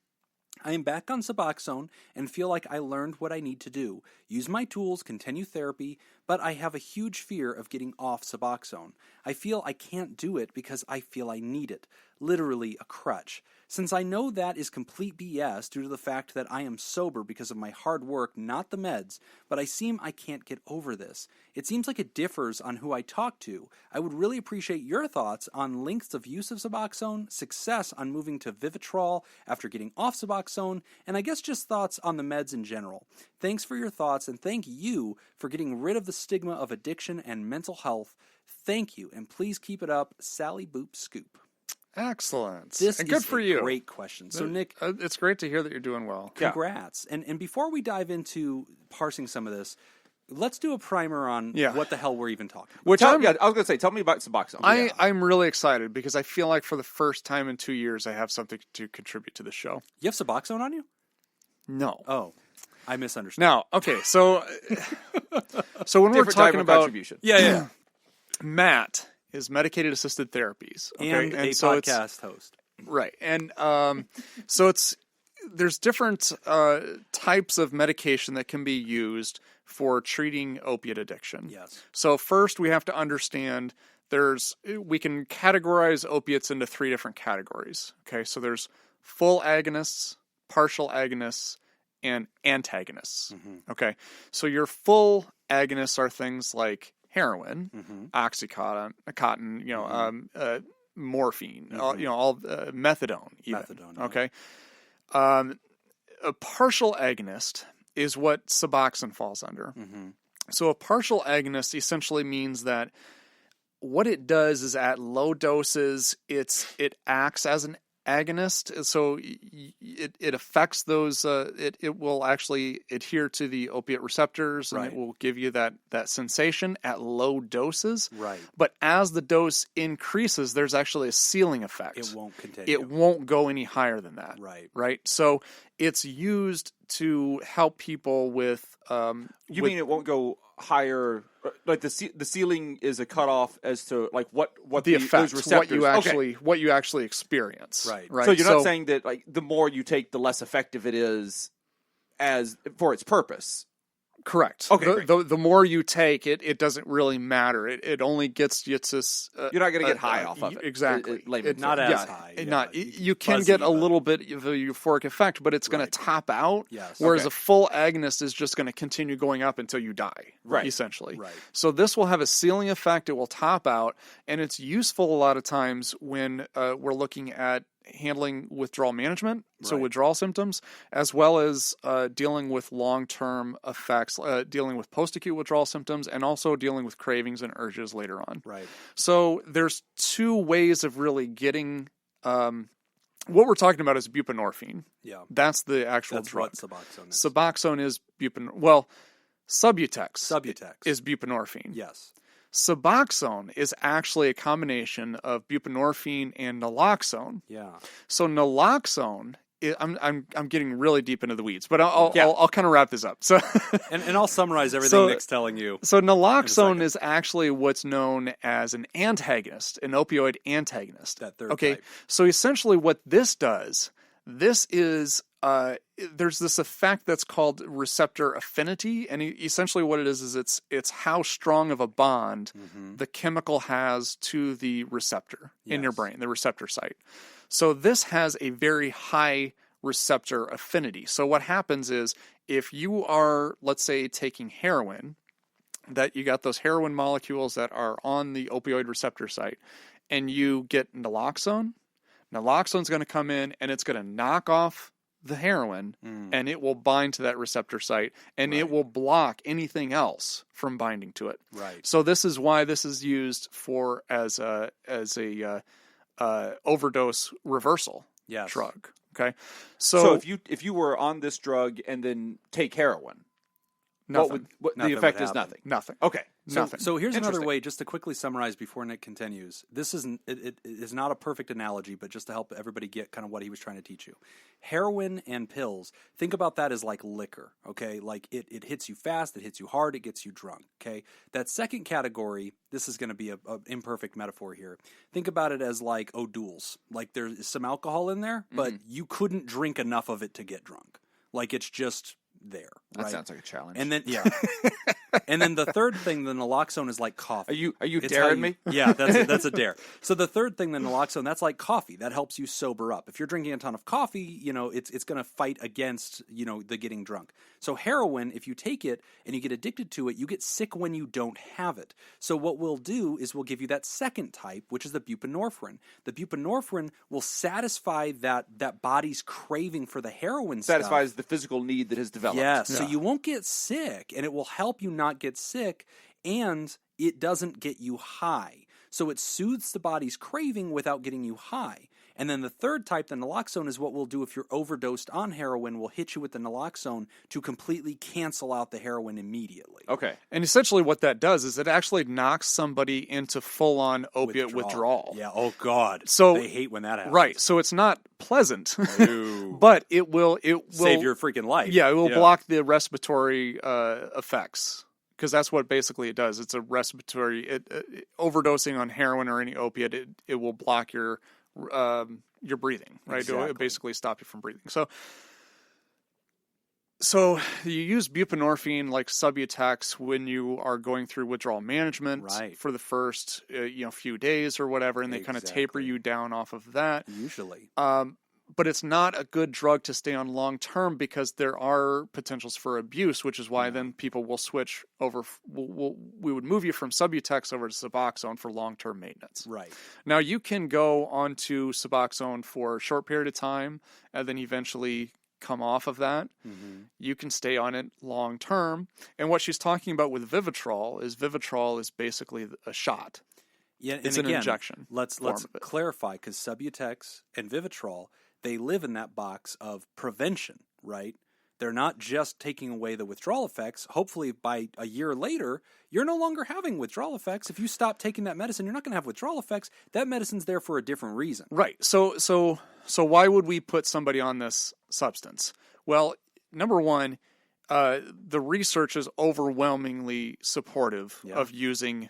I am back on Suboxone and feel like I learned what I need to do. Use my tools, continue therapy, but I have a huge fear of getting off Suboxone. I feel I can't do it because I feel I need it. Literally a crutch. Since I know that is complete BS due to the fact that I am sober because of my hard work, not the meds, but I can't get over this. It seems like it differs on who I talk to. I would really appreciate your thoughts on lengths of use of Suboxone, success on moving to Vivitrol after getting off Suboxone, and I guess just thoughts on the meds in general. Thanks for your thoughts, and thank you for getting rid of the stigma of addiction and mental health. Thank you, and please keep it up, Sally Boop Scoop. Excellent. This and is good for a you. great question. So, Nick, It's great to hear that you're doing well. congrats. And before we dive into parsing some of this, let's do a primer on what the hell we're even talking about. Which I was going to say, tell me about Suboxone. I'm really excited because I feel like for the first time in 2 years I have something to contribute to the show. You have Suboxone on you? No. Oh. I misunderstood. Now, okay, so when we're Different type talking of about contribution. yeah. MAT is medicated assisted therapies, okay? And a so podcast host. right, and so there's different types of medication that can be used for treating opiate addiction. Yes. So first, we have to understand we can categorize opiates into 3 different categories. Okay, so there's full agonists, partial agonists, and antagonists. Okay, so your full agonists are things like heroin, Oxycontin, morphine, all methadone, even. Methadone, okay. A partial agonist is what Suboxone falls under. So a partial agonist essentially means that what it does is at low doses, it acts as an agonist. So it affects those. It will actually adhere to the opiate receptors, and it will give you that sensation at low doses. Right. But as the dose increases, there's actually a ceiling effect. It won't continue. It won't go any higher than that. Right. Right. So it's used to help people with. You mean it won't go higher? Like the ceiling is a cutoff as to like what the effect, those receptors, what you actually experience. Right. So you're not saying that like the more you take, the less effective it is as for its purpose. Correct. Okay. The more you take, it doesn't really matter. It only gets you to. You're not going to get high off of it. Exactly. Not as high. Not you can get a little bit of a euphoric effect, but it's going to top out. Yes. Whereas a full agonist is just going to continue going up until you die. Right. Essentially. Right. So this will have a ceiling effect. It will top out, and it's useful a lot of times when we're looking at handling withdrawal management, so withdrawal symptoms, as well as dealing with long-term effects, dealing with post-acute withdrawal symptoms, and also dealing with cravings and urges later on. Right. So there's 2 ways of really getting what we're talking about is buprenorphine. Yeah. That's the actual That's drug. what Suboxone is. Suboxone is Subutex. Subutex is buprenorphine. Yes. Suboxone is actually a combination of buprenorphine and naloxone. Yeah. So naloxone, I'm getting really deep into the weeds, but I'll kind of wrap this up. So and I'll summarize everything Nick's telling you. So naloxone is actually what's known as an antagonist, an opioid antagonist. That third okay. type. So essentially, what this does, this is there's this effect that's called receptor affinity, and essentially what it is it's how strong of a bond the chemical has to the receptor in your brain, the receptor site. So this has a very high receptor affinity. So what happens is if you are, let's say, taking heroin, that you got those heroin molecules that are on the opioid receptor site, and you get naloxone's going to come in and it's going to knock off the heroin and it will bind to that receptor site and it will block anything else from binding to it. Right. So this is why this is used for as a overdose reversal drug. Okay. So if you were on this drug and then take heroin, nothing. The effect is nothing. Nothing. Okay. Nothing. So here's another way, just to quickly summarize before Nick continues. This isn't it is not a perfect analogy, but just to help everybody get kind of what he was trying to teach you. Heroin and pills, think about that as like liquor, okay? Like it hits you fast, it hits you hard, it gets you drunk, okay? That second category, this is going to be a imperfect metaphor here. Think about it as like O'Doul's. Like there's some alcohol in there, but you couldn't drink enough of it to get drunk. Like it's just there. That right? sounds like a challenge. And then and then the third thing, the naloxone is like coffee. Are you It's daring me? Yeah, that's a dare. So the third thing, the naloxone, that's like coffee. That helps you sober up. If you're drinking a ton of coffee, it's going to fight against, the getting drunk. So heroin, if you take it and you get addicted to it, you get sick when you don't have it. So what we'll do is we'll give you that second type, which is the buprenorphine. The buprenorphine will satisfy that body's craving for the heroin Satisfies stuff. the physical need that has developed. Yes, so you won't get sick, and it will help you not get sick, and it doesn't get you high. So it soothes the body's craving without getting you high. And then the third type, the naloxone, is what we'll do if you're overdosed on heroin. We'll hit you with the naloxone to completely cancel out the heroin immediately. Okay. And essentially what that does is it actually knocks somebody into full-on opiate withdrawal. Yeah, oh God. So they hate when that happens. Right, so it's not pleasant, No. but it will Save your freaking life. Yeah, it will block the respiratory effects, because that's what basically it does. It's a respiratory overdosing on heroin or any opiate. It will block your breathing, right? Exactly. It'll basically stop you from breathing. So you use buprenorphine like Subutex when you are going through withdrawal management for the first few days or whatever, and they kind of taper you down off of that. Usually. But it's not a good drug to stay on long term because there are potentials for abuse, which is why then people will switch over. We would move you from Subutex over to Suboxone for long term maintenance. Right. Now you can go onto Suboxone for a short period of time and then eventually come off of that. Mm-hmm. You can stay on it long term. And what she's talking about with Vivitrol is basically a shot. Yeah, and it's again, an injection. Let's clarify, because Subutex and Vivitrol, they live in that box of prevention, right? They're not just taking away the withdrawal effects. Hopefully by a year later, you're no longer having withdrawal effects. If you stop taking that medicine, you're not going to have withdrawal effects. That medicine's there for a different reason. Right. So why would we put somebody on this substance? Well, number one, the research is overwhelmingly supportive of using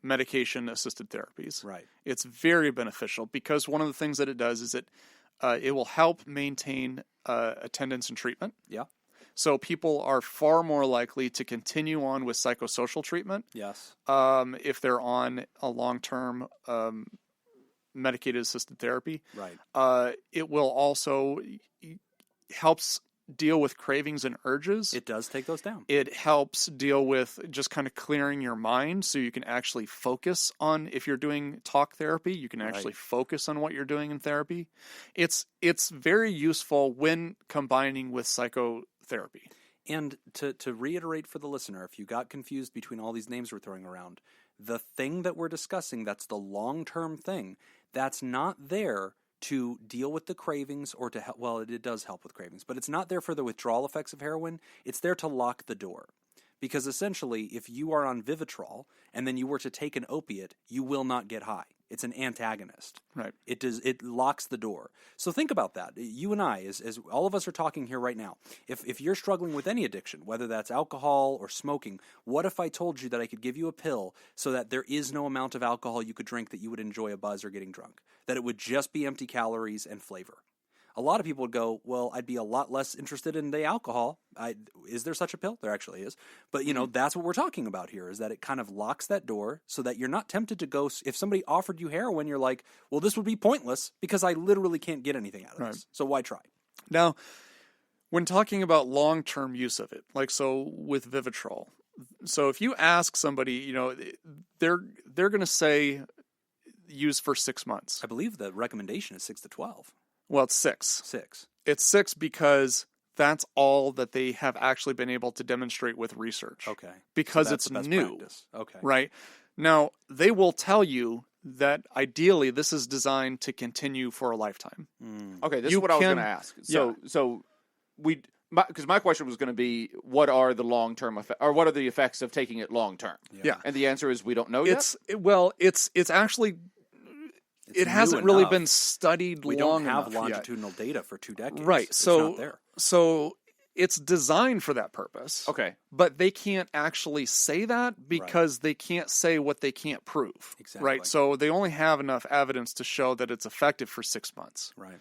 medication-assisted therapies. Right. It's very beneficial because one of the things that it does is it will help maintain attendance and treatment. Yeah. So people are far more likely to continue on with psychosocial treatment. Yes. If they're on a long-term medicated assisted therapy. Right. It will also helps deal with cravings and urges. It does take those down. It helps deal with just kind of clearing your mind so you can actually focus on, if you're doing talk therapy, you can actually focus on what you're doing in therapy. It's very useful when combining with psychotherapy. And to reiterate for the listener, if you got confused between all these names we're throwing around, the thing that we're discussing, that's the long-term thing, that's not there to deal with the cravings or to help. Well, it does help with cravings, but it's not there for the withdrawal effects of heroin. It's there to lock the door. Because essentially, if you are on Vivitrol and then you were to take an opiate, you will not get high. It's an antagonist. Right. It locks the door. So think about that. You and I, as all of us are talking here right now, if you're struggling with any addiction, whether that's alcohol or smoking, what if I told you that I could give you a pill so that there is no amount of alcohol you could drink that you would enjoy a buzz or getting drunk? That it would just be empty calories and flavor? A lot of people would go, well, I'd be a lot less interested in the alcohol. Is there such a pill? There actually is. But, that's what we're talking about here, is that it kind of locks that door so that you're not tempted to go. If somebody offered you heroin, you're like, well, this would be pointless because I literally can't get anything out of this. So why try? Now, when talking about long-term use of it, like so with Vivitrol, so if you ask somebody, they're going to say use for 6 months. I believe the recommendation is 6 to 12. Well, it's 6. 6. It's 6 because that's all that they have actually been able to demonstrate with research. Okay. Because so it's the best new. Practice. Okay. Right? Now, they will tell you that ideally this is designed to continue for a lifetime. Okay, this is what I was going to ask. So because my question was going to be, what are the long-term effects, or what are the effects of taking it long-term? Yeah. And the answer is we don't know yet? It's actually... It hasn't really been studied we long don't have enough longitudinal data for 2 decades. Right. It's not there. So it's designed for that purpose. Okay. But they can't actually say that because they can't say what they can't prove. Exactly. Right. So they only have enough evidence to show that it's effective for 6 months. Right.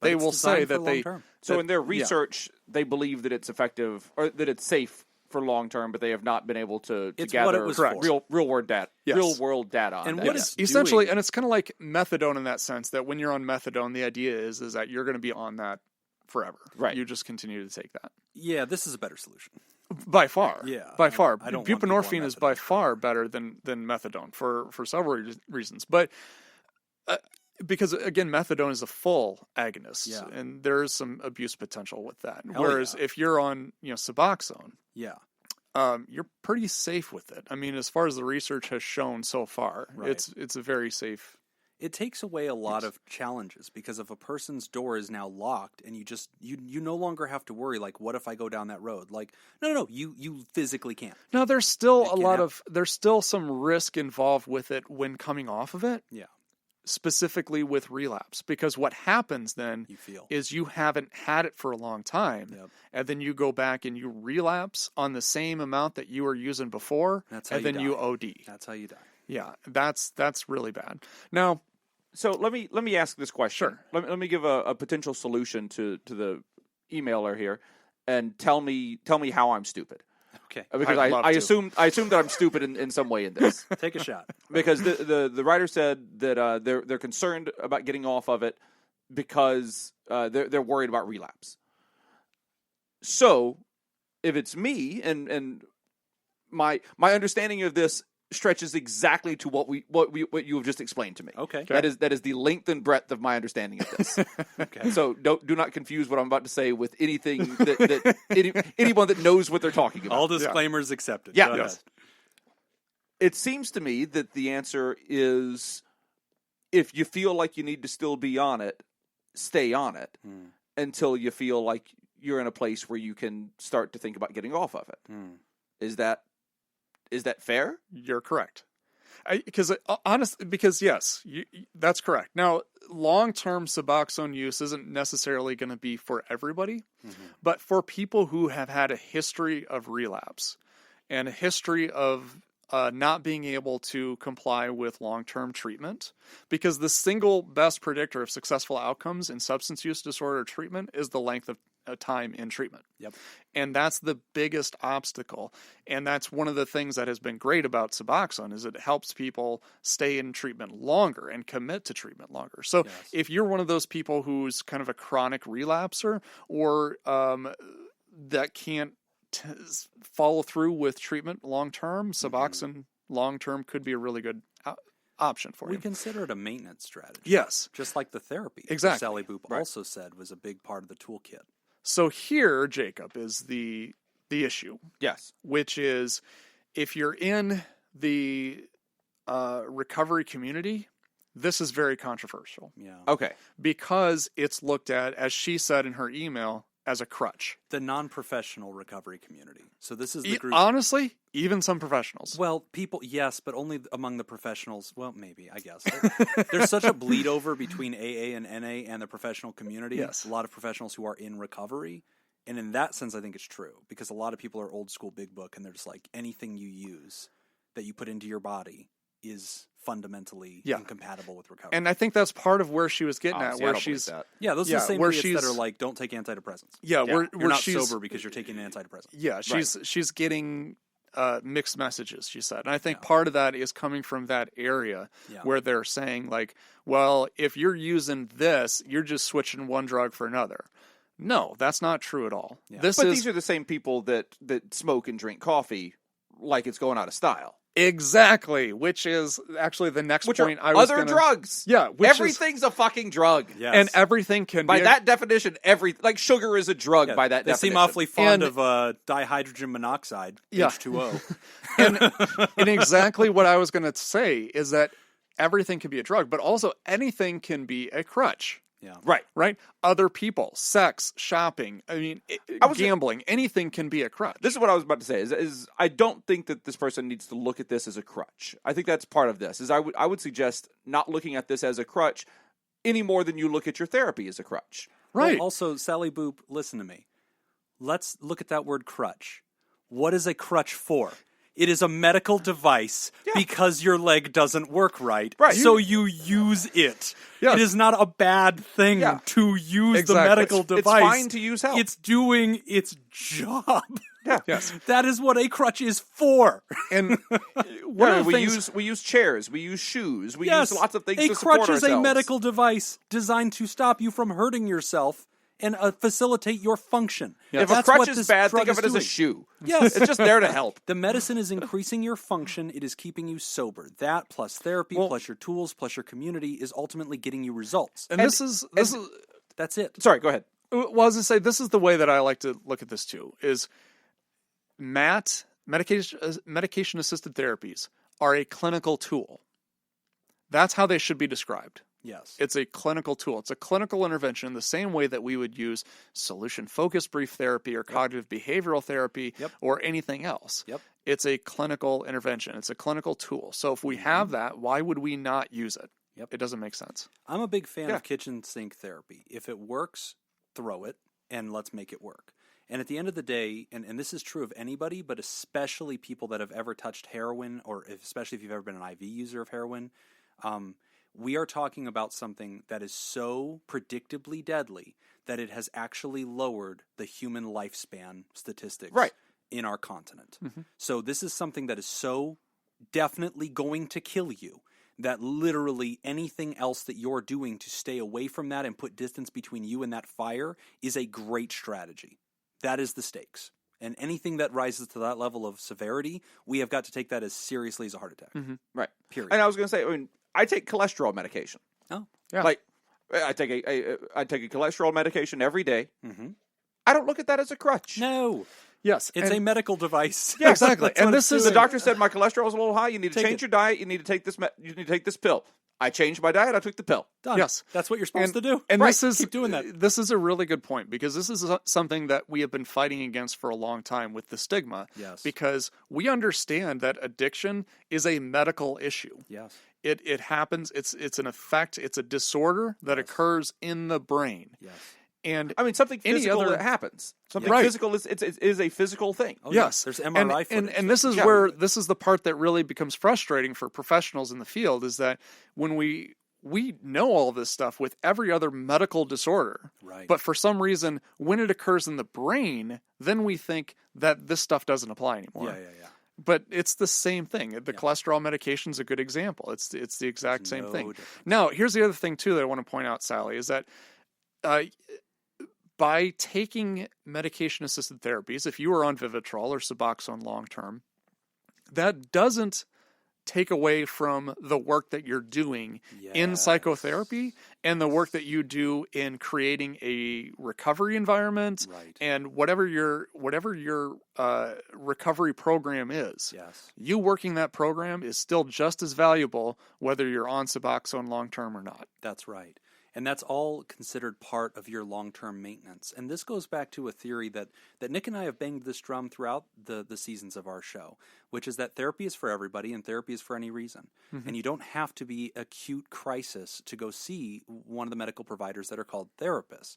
They will say that they... So in their research, they believe that it's effective, or that it's safe for long term, but they have not been able to gather real world data. Yes. Real world data on and that. what is essentially, and it's kind of like methadone in that sense, that when you're on methadone, the idea is that you're going to be on that forever. Right. You just continue to take that. Yeah, this is a better solution. By far. Yeah. By far. I don't want buprenorphine is by far better than methadone for several reasons. But because, again, methadone is a full agonist, and there is some abuse potential with that. Whereas if you're on Suboxone, you're pretty safe with it. I mean, as far as the research has shown so far, Right. it's a very safe. It takes away a lot of challenges because if a person's door is now locked and you no longer have to worry, like, what if I go down that road? Like, no, you physically can't. Now, there's still It can there's still some risk involved with it when coming off of it. Yeah. Specifically with relapse, because what happens then is you haven't had it for a long time, and then you go back and you relapse on the same amount that you were using before, and then you OD. That's how you die. Yeah, that's really bad. Now, so let me ask this question. Sure. Let me give a potential solution to the emailer here, and tell me how I'm stupid. Okay. Because I assume that I'm stupid in some way in this. Take a shot. Because the writer said that they're concerned about getting off of it because they're worried about relapse. So, if it's me and my understanding of this stretches exactly to what you have just explained to me. Okay. That is the length and breadth of my understanding of this. Okay. So do not confuse what I'm about to say with anything that anyone that knows what they're talking about. All disclaimers accepted. Yeah. Go ahead. It seems to me that the answer is, if you feel like you need to still be on it, stay on it until you feel like you're in a place where you can start to think about getting off of it. Is that fair? you're correct. Because yes, that's correct. Now, long-term Suboxone use isn't necessarily going to be for everybody, but for people who have had a history of relapse and a history of not being able to comply with long-term treatment, because the single best predictor of successful outcomes in substance use disorder treatment is the length of time in treatment. Yep. And that's the biggest obstacle. And that's one of the things that has been great about Suboxone is it helps people stay in treatment longer and commit to treatment longer. So if you're one of those people who's kind of a chronic relapser or that can't follow through with treatment long-term, Suboxone long-term could be a really good option for you. We consider it a maintenance strategy. Yes. Just like the therapy. Exactly. Sally Boop also said was a big part of the toolkit. So here, Jacob, is the issue. Yes. Which is, if you're in the recovery community, this is very controversial. Yeah. Okay. Because it's looked at, as she said in her email, as a crutch. The non-professional recovery community. So this is the group. Honestly, even some professionals. Well, people, yes, but only among the professionals. Well, maybe, I guess. There's such a bleed over between AA and NA and the professional community. Yes. A lot of professionals who are in recovery. And in that sense, I think it's true. Because a lot of people are old school big book and they're just like, anything you use that you put into your body is fundamentally incompatible with recovery. And I think that's part of where she was getting at, where she's... Yeah, those are the same idiots that are like, don't take antidepressants. Yeah, you're not she's sober because you're taking an antidepressant. Yeah, she's getting mixed messages, she said. And I think part of that is coming from that area where they're saying, like, well, if you're using this, you're just switching one drug for another. No, that's not true at all. Yeah. These are the same people that smoke and drink coffee like it's going out of style. Exactly, which is actually the next point I was other drugs. Yeah, everything's a fucking drug. Yes. And everything can by that definition, like sugar is a drug by that definition. They seem awfully fond of dihydrogen monoxide, H2O. and exactly what I was going to say is that everything can be a drug, but also anything can be a crutch. Yeah. Right. Other people, sex, shopping. I mean, gambling. Anything can be a crutch. This is what I was about to say. Is I don't think that this person needs to look at this as a crutch. I think that's part of this. Is I would suggest not looking at this as a crutch any more than you look at your therapy as a crutch. Right. Well, also, Sally Boop, listen to me. Let's look at that word crutch. What is a crutch for? It is a medical device because your leg doesn't work right. So you use it. Yes. It is not a bad thing to use the medical device. It's fine to use help. It's doing its job. Yeah. Yes. That is what a crutch is for. And we use chairs, we use shoes, we use lots of things to support ourselves. A crutch is a medical device designed to stop you from hurting yourself and facilitate your function. Yeah. If a crutch is bad, think of it as a shoe. Yes. It's just there to help. The medicine is increasing your function. It is keeping you sober. That plus therapy, plus your tools, plus your community is ultimately getting you results. And this is that's it. Sorry, go ahead. Well, I was going to say, this is the way that I like to look at this too, is Matt medication-assisted therapies are a clinical tool. That's how they should be described. Yes. It's a clinical tool. It's a clinical intervention the same way that we would use solution-focused brief therapy or cognitive behavioral therapy or anything else. Yep. It's a clinical intervention. It's a clinical tool. So if we have that, why would we not use it? Yep. It doesn't make sense. I'm a big fan of kitchen sink therapy. If it works, throw it, and let's make it work. And at the end of the day, and this is true of anybody, but especially people that have ever touched heroin, or especially if you've ever been an IV user of heroin, we are talking about something that is so predictably deadly that it has actually lowered the human lifespan statistics in our continent. So this is something that is so definitely going to kill you that literally anything else that you're doing to stay away from that and put distance between you and that fire is a great strategy. That is the stakes. And anything that rises to that level of severity, we have got to take that as seriously as a heart attack. Right. Period. And I was going to say, I mean, I take cholesterol medication. Oh, yeah. Like, I take a cholesterol medication every day. I don't look at that as a crutch. No. Yes. It's a medical device. Yeah, exactly. That's And what this it's is The doing. doctor said my cholesterol is a little high. You need to Take change it. your diet. You need to take this. You need to take this pill. I changed my diet. I took the pill. Done. Yes. That's what you're supposed to do. And this is Keep doing that. This is a really good point because this is something that we have been fighting against for a long time with the stigma. Yes. Because we understand that addiction is a medical issue. Yes. It happens. It's an effect. It's a disorder that occurs in the brain. Yes. And I mean, something Any physical other- that happens. Something Right. physical is it is a physical thing. Oh, yes, There's MRI footage. and this is where this is the part that really becomes frustrating for professionals in the field is that when we know all of this stuff with every other medical disorder, Right. but for some reason when it occurs in the brain, then we think that this stuff doesn't apply anymore. Yeah. But it's the same thing. The cholesterol medication is a good example. It's the exact same no thing. difference. Now, here's the other thing too that I want to point out, Sally, is that by taking medication-assisted therapies, if you are on Vivitrol or Suboxone long-term, that doesn't take away from the work that you're doing in psychotherapy and the work that you do in creating a recovery environment Right. and whatever your recovery program is. Yes. You working that program is still just as valuable whether you're on Suboxone long-term or not. That's right. And that's all considered part of your long-term maintenance. And this goes back to a theory that Nick and I have banged this drum throughout the seasons of our show, which is that therapy is for everybody and therapy is for any reason. And you don't have to be acute crisis to go see one of the medical providers that are called therapists.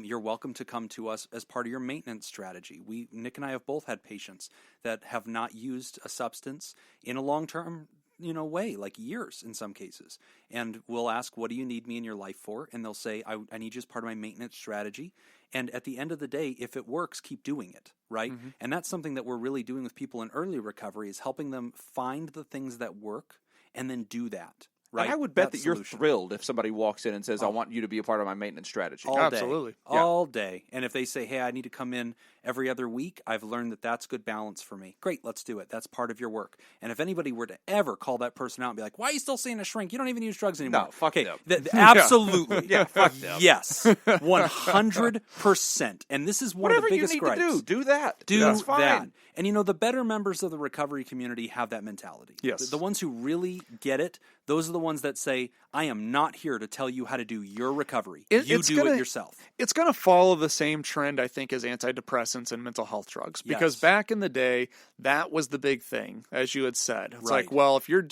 You're welcome to come to us as part of your maintenance strategy. Nick and I have both had patients that have not used a substance in a long-term way, like years in some cases. And we'll ask, what do you need me in your life for? And they'll say, I need you as part of my maintenance strategy. And at the end of the day, if it works, keep doing it, right? And that's something that we're really doing with people in early recovery is helping them find the things that work and then do that, right? And I would bet That's that you're solution. thrilled if somebody walks in and says, I want you to be a part of my maintenance strategy. All Absolutely. day. Yeah. All day. And if they say, hey, I need to come in every other week, I've learned that that's good balance for me. Great, let's do it. That's part of your work. And if anybody were to ever call that person out and be like, why are you still seeing a shrink? You don't even use drugs anymore. No, fuck okay, them. Absolutely. fuck them. Yes. 100%. And this is one Whatever of the you biggest need gripes. to do that. Do That's fine. that. And the better members of the recovery community have that mentality. Yes. The ones who really get it, those are the ones that say, I am not here to tell you how to do your recovery. You It's do gonna- it yourself. It's going to follow the same trend, I think, as antidepressants and mental health drugs. Because Yes. back in the day, that was the big thing, as you had said. It's Right. like, well, if you're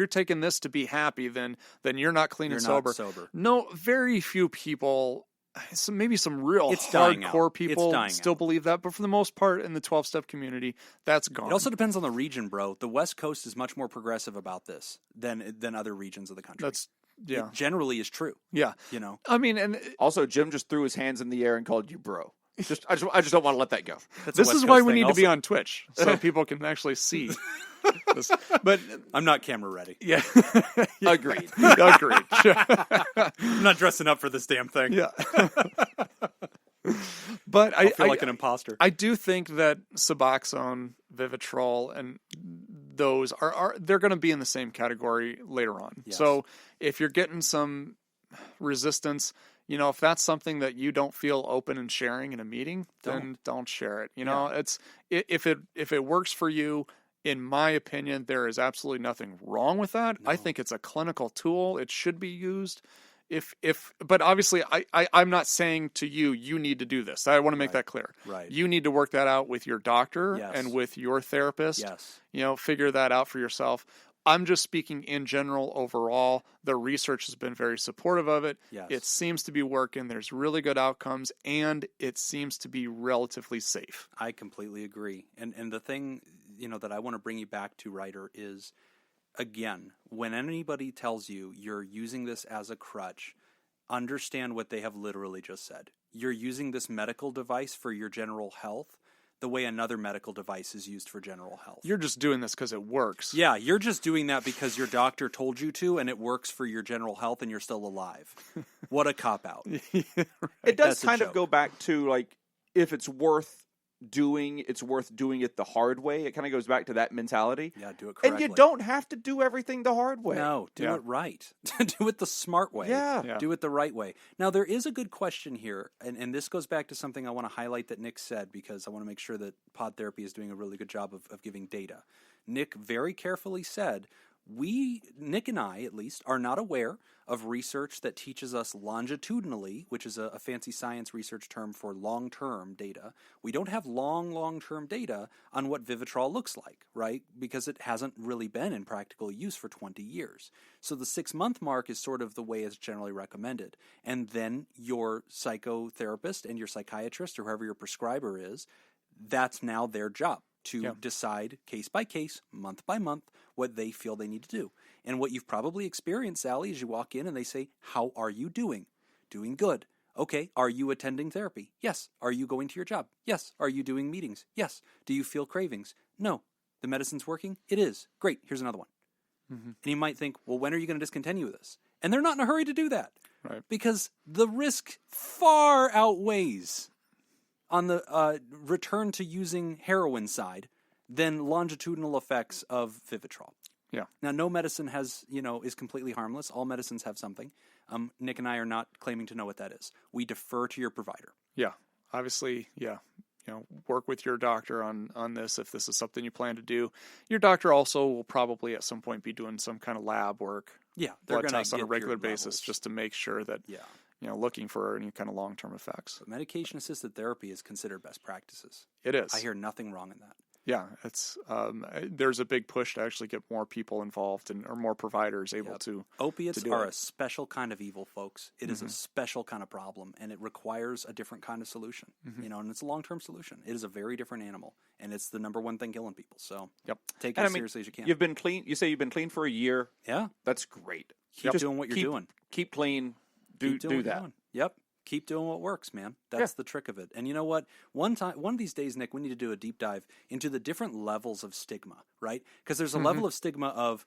taking this to be happy, then you're not clean You're and not sober. sober. No, very few people. Maybe some real It's dying hardcore out. people It's dying still out. believe that, but for the most part, in the 12-step community, that's gone. It also depends on the region, bro. The West Coast is much more progressive about this than other regions of the country. That's yeah, It generally is true. yeah. You I mean, and Also, Jim just threw his hands in the air and called you bro. I just don't want to let that go. That's a this West is why Coast we thing need to be also. on Twitch so people can actually see. This. But I'm not camera ready. yeah, Agreed. agreed. I'm not dressing up for this damn thing. Yeah. But I feel like an imposter. I do think that Suboxone, Vivitrol, and those they're going to be in the same category later on. Yes. So if you're getting some resistance, you know, if that's something that you don't feel open and sharing in a meeting, then don't share it. You know, if it works for you, in my opinion, there is absolutely nothing wrong with that. No. I think it's a clinical tool. It should be used. But obviously I'm not saying to you, you need to do this. I want to make that clear. Right. You need to work that out with your doctor and with your therapist. Yes. You know, figure that out for yourself. I'm just speaking in general overall. The research has been very supportive of it. Yes. It seems to be working. There's really good outcomes, and it seems to be relatively safe. I completely agree. And the thing, you know, that I want to bring you back to, Ryder, is, again, when anybody tells you you're using this as a crutch, understand what they have literally just said. You're using this medical device for your general health the way another medical device is used for general health. You're just doing this because it works. Yeah, you're just doing that because your doctor told you to, and it works for your general health, and you're still alive. What a cop-out. It does That's a kind of joke. go back to, like, if it's worth doing it the hard way. It kind of goes back to that mentality. Yeah, do it correctly. And you don't have to do everything the hard way. No, do it right. Do it the smart way. Yeah. Do it the right way. Now, there is a good question here, and this goes back to something I want to highlight that Nick said, because I want to make sure that Pod Therapy is doing a really good job of giving data. Nick very carefully said, Nick and I, at least, are not aware of research that teaches us longitudinally, which is a fancy science research term for long-term data. We don't have long-term data on what Vivitrol looks like, right? Because it hasn't really been in practical use for 20 years. So the 6-month mark is sort of the way it's generally recommended. And then your psychotherapist and your psychiatrist, or whoever your prescriber is, that's now their job to decide case by case, month by month, what they feel they need to do. And what you've probably experienced, Sally, is you walk in and they say, how are you doing? Doing good. Okay, are you attending therapy? Yes. Are you going to your job? Yes. Are you doing meetings? Yes. Do you feel cravings? No. The medicine's working? It is. Great. Here's another one. Mm-hmm. And you might think, well, when are you going to discontinue this? And they're not in a hurry to do that. Right. Because the risk far outweighs on the return to using heroin side than longitudinal effects of Vivitrol. Yeah. Now, no medicine is completely harmless. All medicines have something. Nick and I are not claiming to know what that is. We defer to your provider. Yeah. Obviously, yeah. You know, work with your doctor on this if this is something you plan to do. Your doctor also will probably at some point be doing some kind of lab work. Yeah. They're blood going tests to on a regular basis just to make sure that you know, looking for any kind of long-term effects. But medication-assisted therapy is considered best practices. It is. I hear nothing wrong in that. Yeah, it's there's a big push to actually get more people involved or more providers able to. Opiates to are a special kind of evil, folks. It is a special kind of problem, and it requires a different kind of solution. You know, and it's a long-term solution. It is a very different animal, and it's the number one thing killing people. So, take it as seriously as you can. You've been clean. You say you've been clean for a year. Yeah, that's great. Keep doing what you're doing. Keep clean. Do that. Yep. Keep doing what works, man. That's the trick of it. And you know what? One of these days, Nick, we need to do a deep dive into the different levels of stigma, right? Because there's a level of stigma of,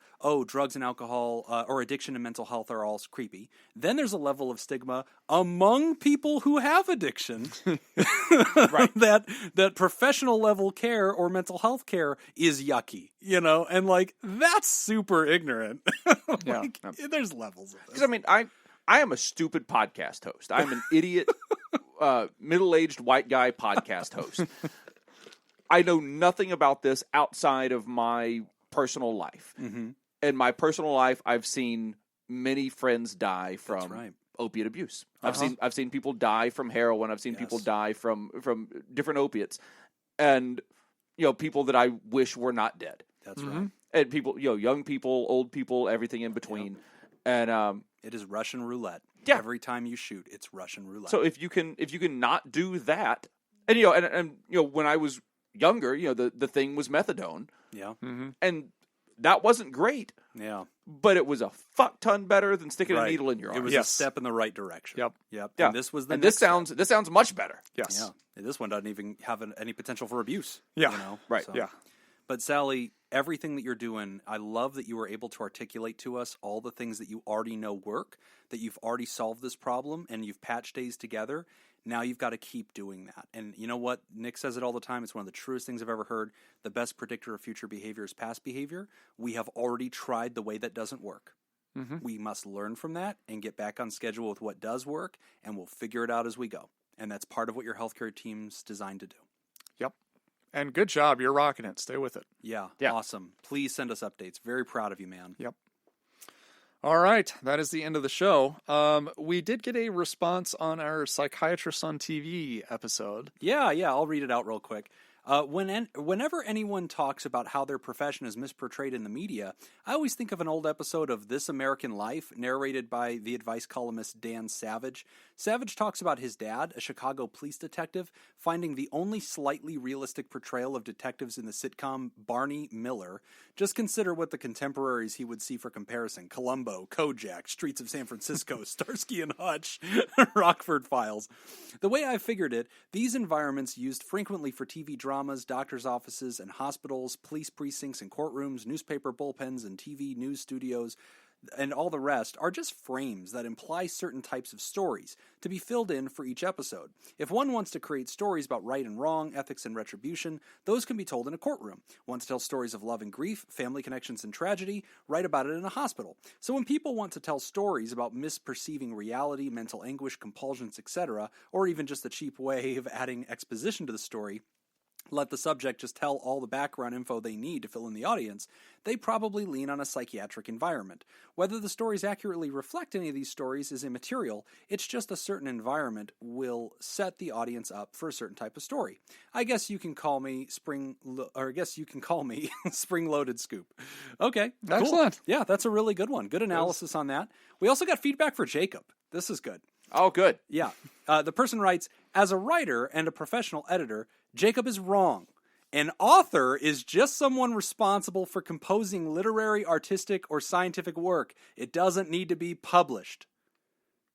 drugs and alcohol or addiction and mental health are all creepy. Then there's a level of stigma among people who have addiction, right? That professional level care or mental health care is yucky, you know? And like, that's super ignorant. There's levels of this. Because I mean, I am a stupid podcast host. I'm an idiot, middle-aged white guy podcast host. I know nothing about this outside of my personal life. Mm-hmm. In my personal life, I've seen many friends die from opiate abuse. I've seen people die from heroin. I've seen people die from different opiates, and people that I wish were not dead. That's right. And people, young people, old people, everything in between, and it is Russian roulette. Yeah. Every time you shoot, it's Russian roulette. So if you can not do that, and when I was younger, the thing was methadone. Yeah. Mm-hmm. And that wasn't great. Yeah. But it was a fuck ton better than sticking a needle in your arm. It was a step in the right direction. Yep. Yeah. And this sounds much better. Yes. Yeah. And this one doesn't even have any potential for abuse. Yeah. Right. So. Yeah. But Sally, everything that you're doing, I love that you were able to articulate to us all the things that you already know work, that you've already solved this problem, and you've patched days together. Now you've got to keep doing that. And you know what? Nick says it all the time. It's one of the truest things I've ever heard. The best predictor of future behavior is past behavior. We have already tried the way that doesn't work. We must learn from that and get back on schedule with what does work, and we'll figure it out as we go. And that's part of what your healthcare team's designed to do. Yep. And good job. You're rocking it. Stay with it. Yeah. Awesome. Please send us updates. Very proud of you, man. Yep. All right. That is the end of the show. We did get a response on our Psychiatrist on TV episode. Yeah. I'll read it out real quick. Whenever anyone talks about how their profession is misportrayed in the media, I always think of an old episode of This American Life, narrated by the advice columnist Dan Savage. Savage talks about his dad, a Chicago police detective, finding the only slightly realistic portrayal of detectives in the sitcom Barney Miller. Just consider what the contemporaries he would see for comparison: Columbo, Kojak, Streets of San Francisco, Starsky and Hutch, Rockford Files. The way I figured it, these environments used frequently for TV dramas, doctors' offices and hospitals, police precincts and courtrooms, newspaper bullpens and TV news studios, and all the rest are just frames that imply certain types of stories to be filled in for each episode. If one wants to create stories about right and wrong, ethics and retribution, those can be told in a courtroom. Want to tell stories of love and grief, family connections and tragedy, write about it in a hospital. So when people want to tell stories about misperceiving reality, mental anguish, compulsions, etc., or even just a cheap way of adding exposition to the story, let the subject just tell all the background info they need to fill in the audience, they probably lean on a psychiatric environment. Whether the stories accurately reflect any of these stories is immaterial. It's just a certain environment will set the audience up for a certain type of story. I guess you can call me spring-loaded scoop. Okay, cool. Excellent. Yeah, that's a really good one. Good analysis on that. We also got feedback for Jacob. This is good. Oh, good. Yeah. The person writes, as a writer and a professional editor, Jacob is wrong. An author is just someone responsible for composing literary, artistic, or scientific work. It doesn't need to be published.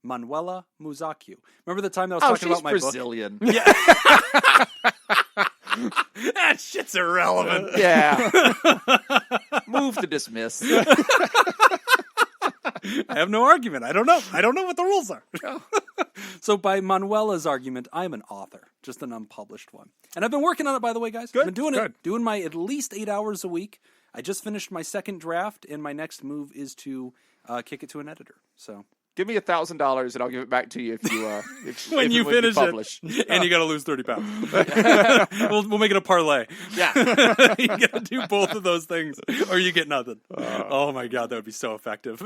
Manuela Muzacchio. Remember the time that I was talking about my Brazilian. book? Yeah. That shit's irrelevant. Yeah. Move to dismiss. I have no argument. I don't know what the rules are. So by Manuela's argument, I'm an author, just an unpublished one. And I've been working on it, by the way, guys. Good. I've been doing Good. it, doing my at least 8 hours a week. I just finished my second draft, and my next move is to kick it to an editor. So Give me $1,000 and I'll give it back to you if you when you finish publish. it, and you got to lose 30 pounds. we'll make it a parlay. Yeah, You got to do both of those things, or you get nothing. Oh my god, that would be so effective.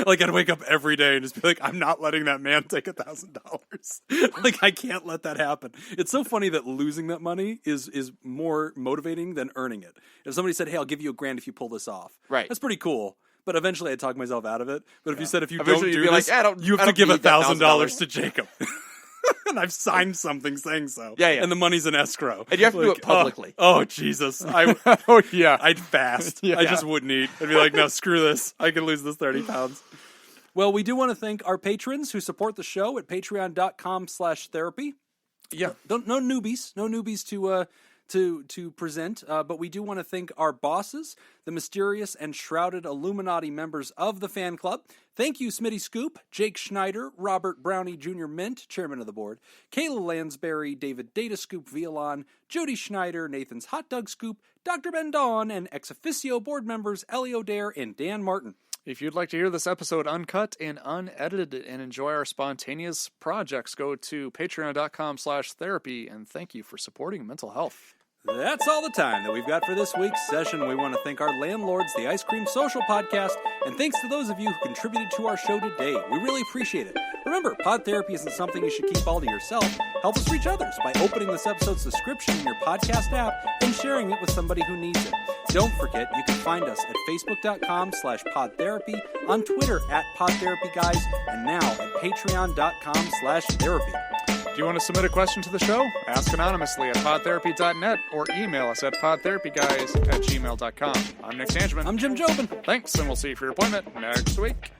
Like I'd wake up every day and just be like, I'm not letting that man take $1,000. Like I can't let that happen. It's so funny that losing that money is more motivating than earning it. If somebody said, "Hey, I'll give you $1,000 if you pull this off," right? That's pretty cool. But eventually I'd talk myself out of it. But if you said, if you Eventually don't you'd do be this, like, you have to give need that $1,000 to Jacob. And I've signed something saying so. Yeah. And the money's in escrow. And you have to do it publicly. Oh, Jesus. Oh, yeah. I'd fast. Yeah. I just wouldn't eat. I'd be like, no, screw this. I can lose this 30 pounds. Well, we do want to thank our patrons who support the show at patreon.com/therapy. Yeah. No newbies to present, but we do want to thank our bosses, the mysterious and shrouded Illuminati members of the fan club. Thank you, Smitty Scoop, Jake Schneider, Robert Brownie Jr. Mint, chairman of the board, Kayla Lansbury, David Data Scoop Violon, Jody Schneider, Nathan's Hot Dog Scoop, Dr. Ben Dawn, and ex officio board members Ellie O'Dare and Dan Martin. If you'd like to hear this episode uncut and unedited and enjoy our spontaneous projects, go to patreon.com/therapy, and thank you for supporting mental health. That's all the time that we've got for this week's session. We want to thank our landlords, the Ice Cream Social Podcast, and thanks to those of you who contributed to our show today. We really appreciate it. Remember, pod therapy isn't something you should keep all to yourself. Help us reach others by opening this episode's description in your podcast app and sharing it with somebody who needs it. Don't forget, you can find us at facebook.com/podtherapy, on Twitter at PodTherapyGuys, and now at patreon.com/therapy. Do you want to submit a question to the show? Ask anonymously at podtherapy.net or email us at podtherapyguys@gmail.com. I'm Nick Sanjman. I'm Jim Jobin. Thanks, and we'll see you for your appointment next week.